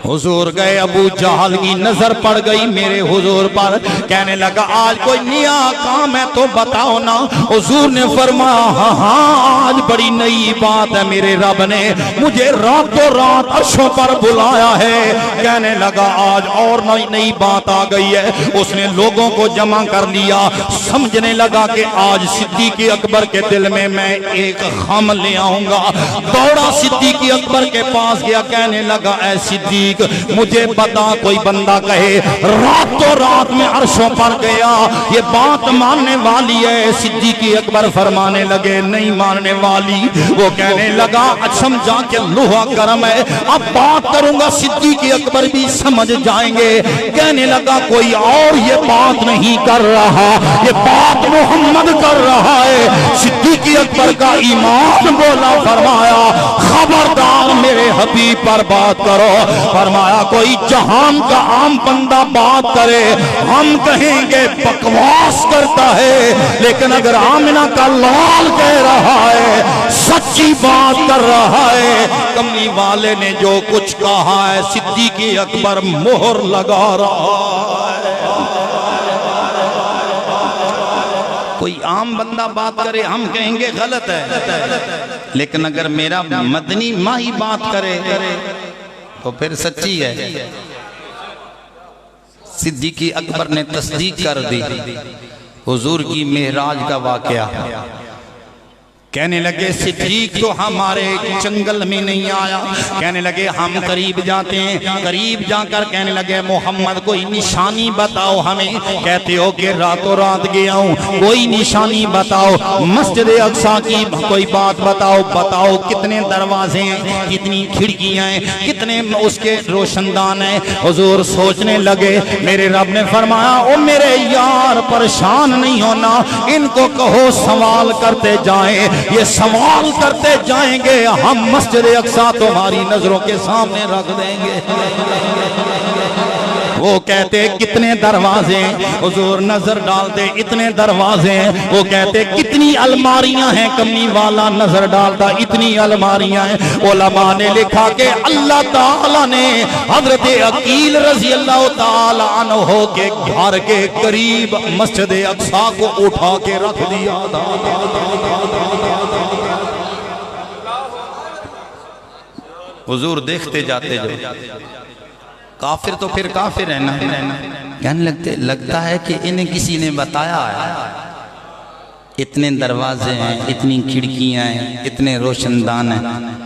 हुजूर गए, अबू जहल की नजर पड़ गई मेरे हुजूर पर, कहने लगा आज कोई नया काम है तो बताओ ना। हुजूर ने फरमाया हाँ हाँ आज बड़ी नई बात है, मेरे रब ने मुझे रातों रात अर्शों पर बुलाया है। कहने लगा आज और नई नई बात आ गई है। उसने लोगों को जमा कर लिया, समझने लगा कि आज सिद्दीक़ अकबर के दिल में मैं एक खम ले आऊंगा। दौड़ा सिद्दीक़ अकबर के पास गया, कहने लगा ऐ सिद्दीक़ मुझे बता, कोई बंदा कहे रातों रात में अर्शों पर गया, ये बात मानने वाली है? सिद्दीक़ अकबर फरमाने लगे नहीं मानने वाली। वो कहने लगा समझा के लोहा गर्म है, अब बात करूंगा सिद्दीक़ अकबर भी समझ जाएंगे। कहने लगा कोई और ये बात नहीं कर रहा, ये बात मोहम्मद कर रहा है। सिद्दीक़ अकबर का ईमान बोला, फरमाया खबरदार मेरे हबीब पर बात करो। फरमाया कोई जहान का आम बंदा बात करे हम कहेंगे बकवास करता है, लेकिन अगर आमिना का लाल कह रहा है सच्ची बात कर रहा है। कमली वाले ने जो कुछ कहा है सिद्दीक़ अकबर मोहर लगा रहा है। कोई आम बंदा बात करे हम कहेंगे गलत है, लेकिन अगर मेरा मदनी माही बात करे तो फिर सच्ची है। सिद्दीक़ अकबर ने तस्दीक कर दी हुजूर की मेहराज का वाकया। कहने लगे सिद्दीक़ तो हमारे जंगल में नहीं आया। कहने लगे हम करीब जाते हैं, करीब जाकर कहने लगे मोहम्मद कोई निशानी बताओ हमें। कहते हो कि रातों रात गया हूँ, कोई निशानी बताओ। मस्जिद अक्सा की कोई बात बताओ, बताओ कितने दरवाजे हैं, कितनी खिड़कियां हैं, कितने उसके रोशनदान हैं। हुजूर सोचने लगे, मेरे रब ने फरमाया ओ मेरे यार परेशान नहीं होना, इनको कहो सवाल करते जाएं, ये सवाल करते जाएंगे, हम मस्जिद अक्सा तुम्हारी नजरों के सामने रख देंगे। वो कहते कितने दरवाजे, हुजूर नजर डालते इतने दरवाजे। वो कहते कितनी अलमारियां हैं, कमली वाला नजर डालता इतनी अलमारियां हैं। उलमा ने लिखा कि अल्लाह ताला ने हजरत अकील रजी अल्लाह ताला अन्हु के घर के करीब मस्जिद अक्सा को उठा के रख दिया था। हुजूर देखते जाते जो काफिर तो फिर काफिर है ना। कहने लगता है कि इन्हें किसी ने बताया है, इतने दरवाजे हैं, इतनी खिड़कियां हैं, इतने रोशनदान हैं।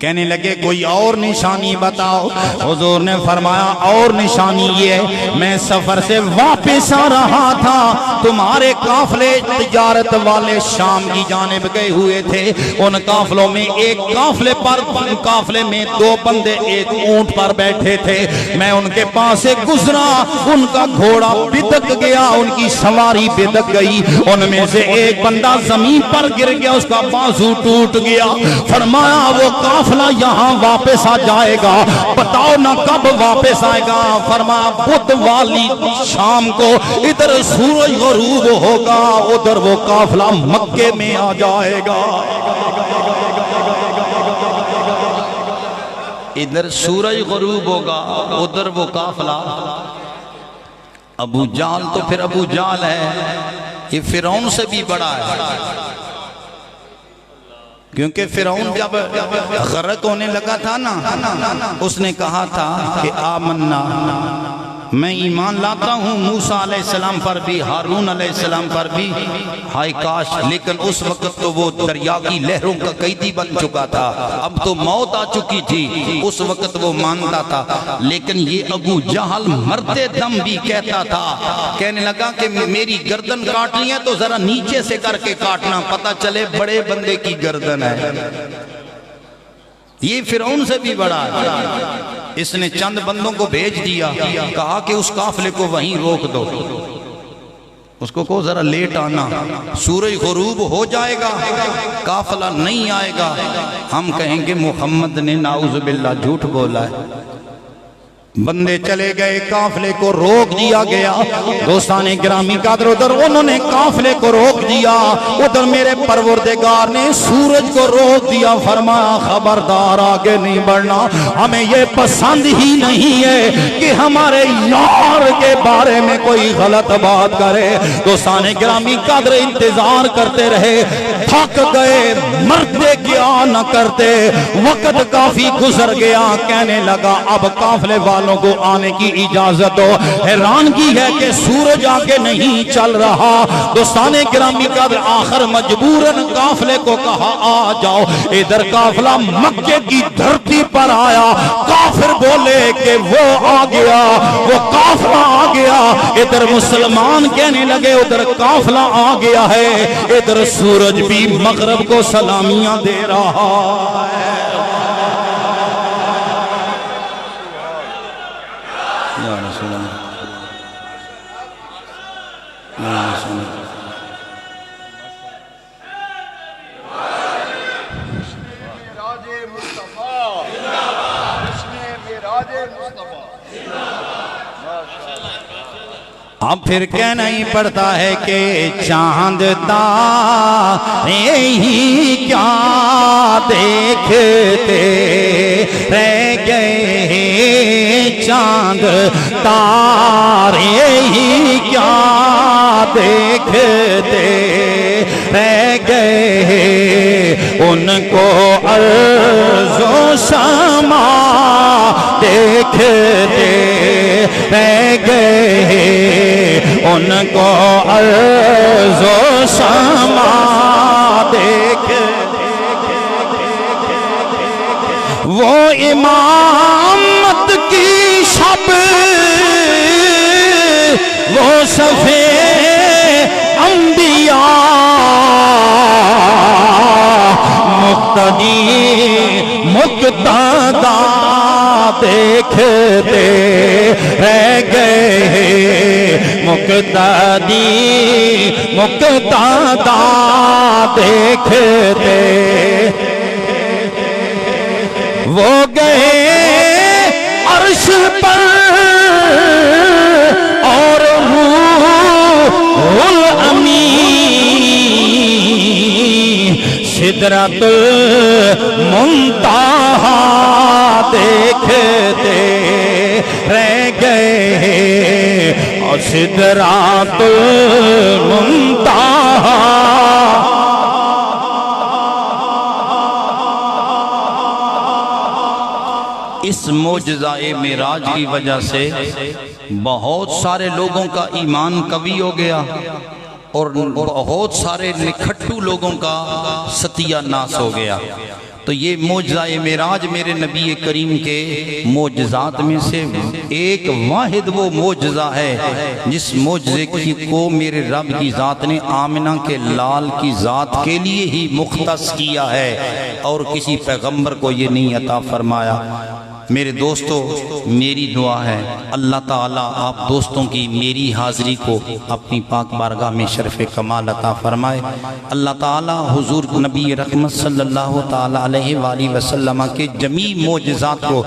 कहने लगे कोई और निशानी बताओ। हुजूर ने फरमाया और निशानी ये है, मैं सफर से वापस आ रहा था, तुम्हारे काफले तिजारत वाले शाम की जानिब गए हुए थे। उन काफलों में एक काफले में दो बंदे एक ऊंट पर बैठे थे। मैं उनके पास से गुजरा, उनका घोड़ा बिदक गया, उनकी सवारी बिदक गई। उनमें से एक बंदा जमीन पर गिर गया, उसका बाजू टूट गया। फरमाया वो काफला यहाँ वापस आ जाएगा, बताओ ना कब वापस आएगा। फरमाया बुध वाली शाम को इधर सूरज गरूब होगा, उधर वो काफला मक्के में आ जाएगा। इधर सूरज गरूब होगा, उधर वो काफला। अबू जाल तो फिर अबू जाल है, ये फिरौन से भी बड़ा है, क्योंकि फिरौन जब गरक होने लगा था ना, उसने कहा था कि आमन्ना, मैं ईमान लाता हूँ मूसा अलैहिस्सलाम पर भी, हारून अलैहिस्सलाम पर भी, हाय काश, लेकिन उस वक्त तो वो दरिया की लहरों का कैदी बन चुका था, अब तो मौत आ चुकी थी। उस वक्त वो मानता था, लेकिन ये अबू जहल मरते दम भी कहता था, कहने लगा कि मेरी गर्दन काटनी है तो जरा नीचे से करके काटना, पता चले बड़े बंदे की गर्दन है। ये फिरौन से भी बड़ा है। इसने चंद बंदों को भेज दिया, कहा कि उस काफले को वहीं रोक दो, उसको को जरा लेट आना, सूरज गुरूब हो जाएगा, काफला नहीं आएगा, हम कहेंगे मोहम्मद ने नाउज़ बिल्लाह झूठ बोला है। बंदे चले गए, काफले को रोक दिया गया। दोस्ताने गिरामी कादर उधर उन्होंने काफले को रोक दिया, उधर मेरे परवरदिगार ने सूरज को रोक दिया। फरमाया खबरदार आगे नहीं बढ़ना, हमें ये पसंद ही नहीं है कि हमारे यार के बारे में कोई गलत बात करे। दोस्ताने गिरामी कादर इंतजार करते रहे, थक गए, मरते क्या न करते। वक्त काफी गुजर गया, कहने लगा अब काफले वालों को आने की इजाजत दो। हैरानगी है कि सूरज आगे नहीं चल रहा। दोस्ताने गिरामी का आखिर मजबूरन काफले को कहा आ जाओ। इधर काफला मक्के की धरती पर आया, काफिर बोले कि वो आ गया, वो काफला आ गया। इधर मुसलमान कहने लगे उधर काफला आ गया है। इधर सूरज भी मगरब को सलामियां दे रहा है। राजे मुस्तफा, जश्ने मेराजे मुस्तफा। अब फिर कहना ही पड़ता है कि चांद तारे ही क्या देखते रह गए, चांद तारे ही क्या देखते रह गए। उनको अर्ज़ो समा देखते रह गए, उनको अर्ज़ो समा देखते। वो इमामत की शब, वो सफे अंबिया, मुक्तदी मुक्तदा देखते रह गए, मुक्तदी मुक्तदा देखते। वो गए अर्श पर और रूहुल अमीन सिदरतुल मुंतहा देखते रह गए, और सिदरतुल मुंतहा। इस मोजज़ाए मेराज की वजह से बहुत सारे लोगों का ईमान कवी हो गया और बहुत सारे निखट्टू लोगों का सत्यानाश हो गया। तो ये मोजज़ाए मेराज मेरे नबी करीम के मोजज़ात में से एक वाहिद वो मोजज़ा है जिस मोजज़े को मेरे रब की ज़ात ने आमिना के लाल की ज़ात के लिए ही मुख्तस किया है और किसी पैगंबर को ये नहीं अता फरमाया। मेरे दोस्तों, मेरी दुआ है अल्लाह ताला आप दोस्तों की मेरी हाज़िरी को अपनी पाक बारगाह में शरफ़ कमाल अता फरमाए। अल्लाह ताला हुज़ूर नबी रहमत सल्लल्लाहु ताला अलैहि वसल्लम के जमी मोजज़ात को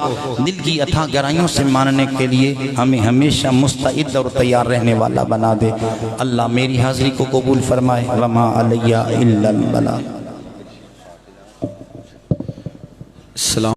दिल की अथाह गहराइयों से मानने के लिए हमें हमेशा मुस्तइद और तैयार रहने वाला बना दे। अल्लाह मेरी हाज़िरी को कबूल फरमाए। वमा अलैया इल्लल बलाग।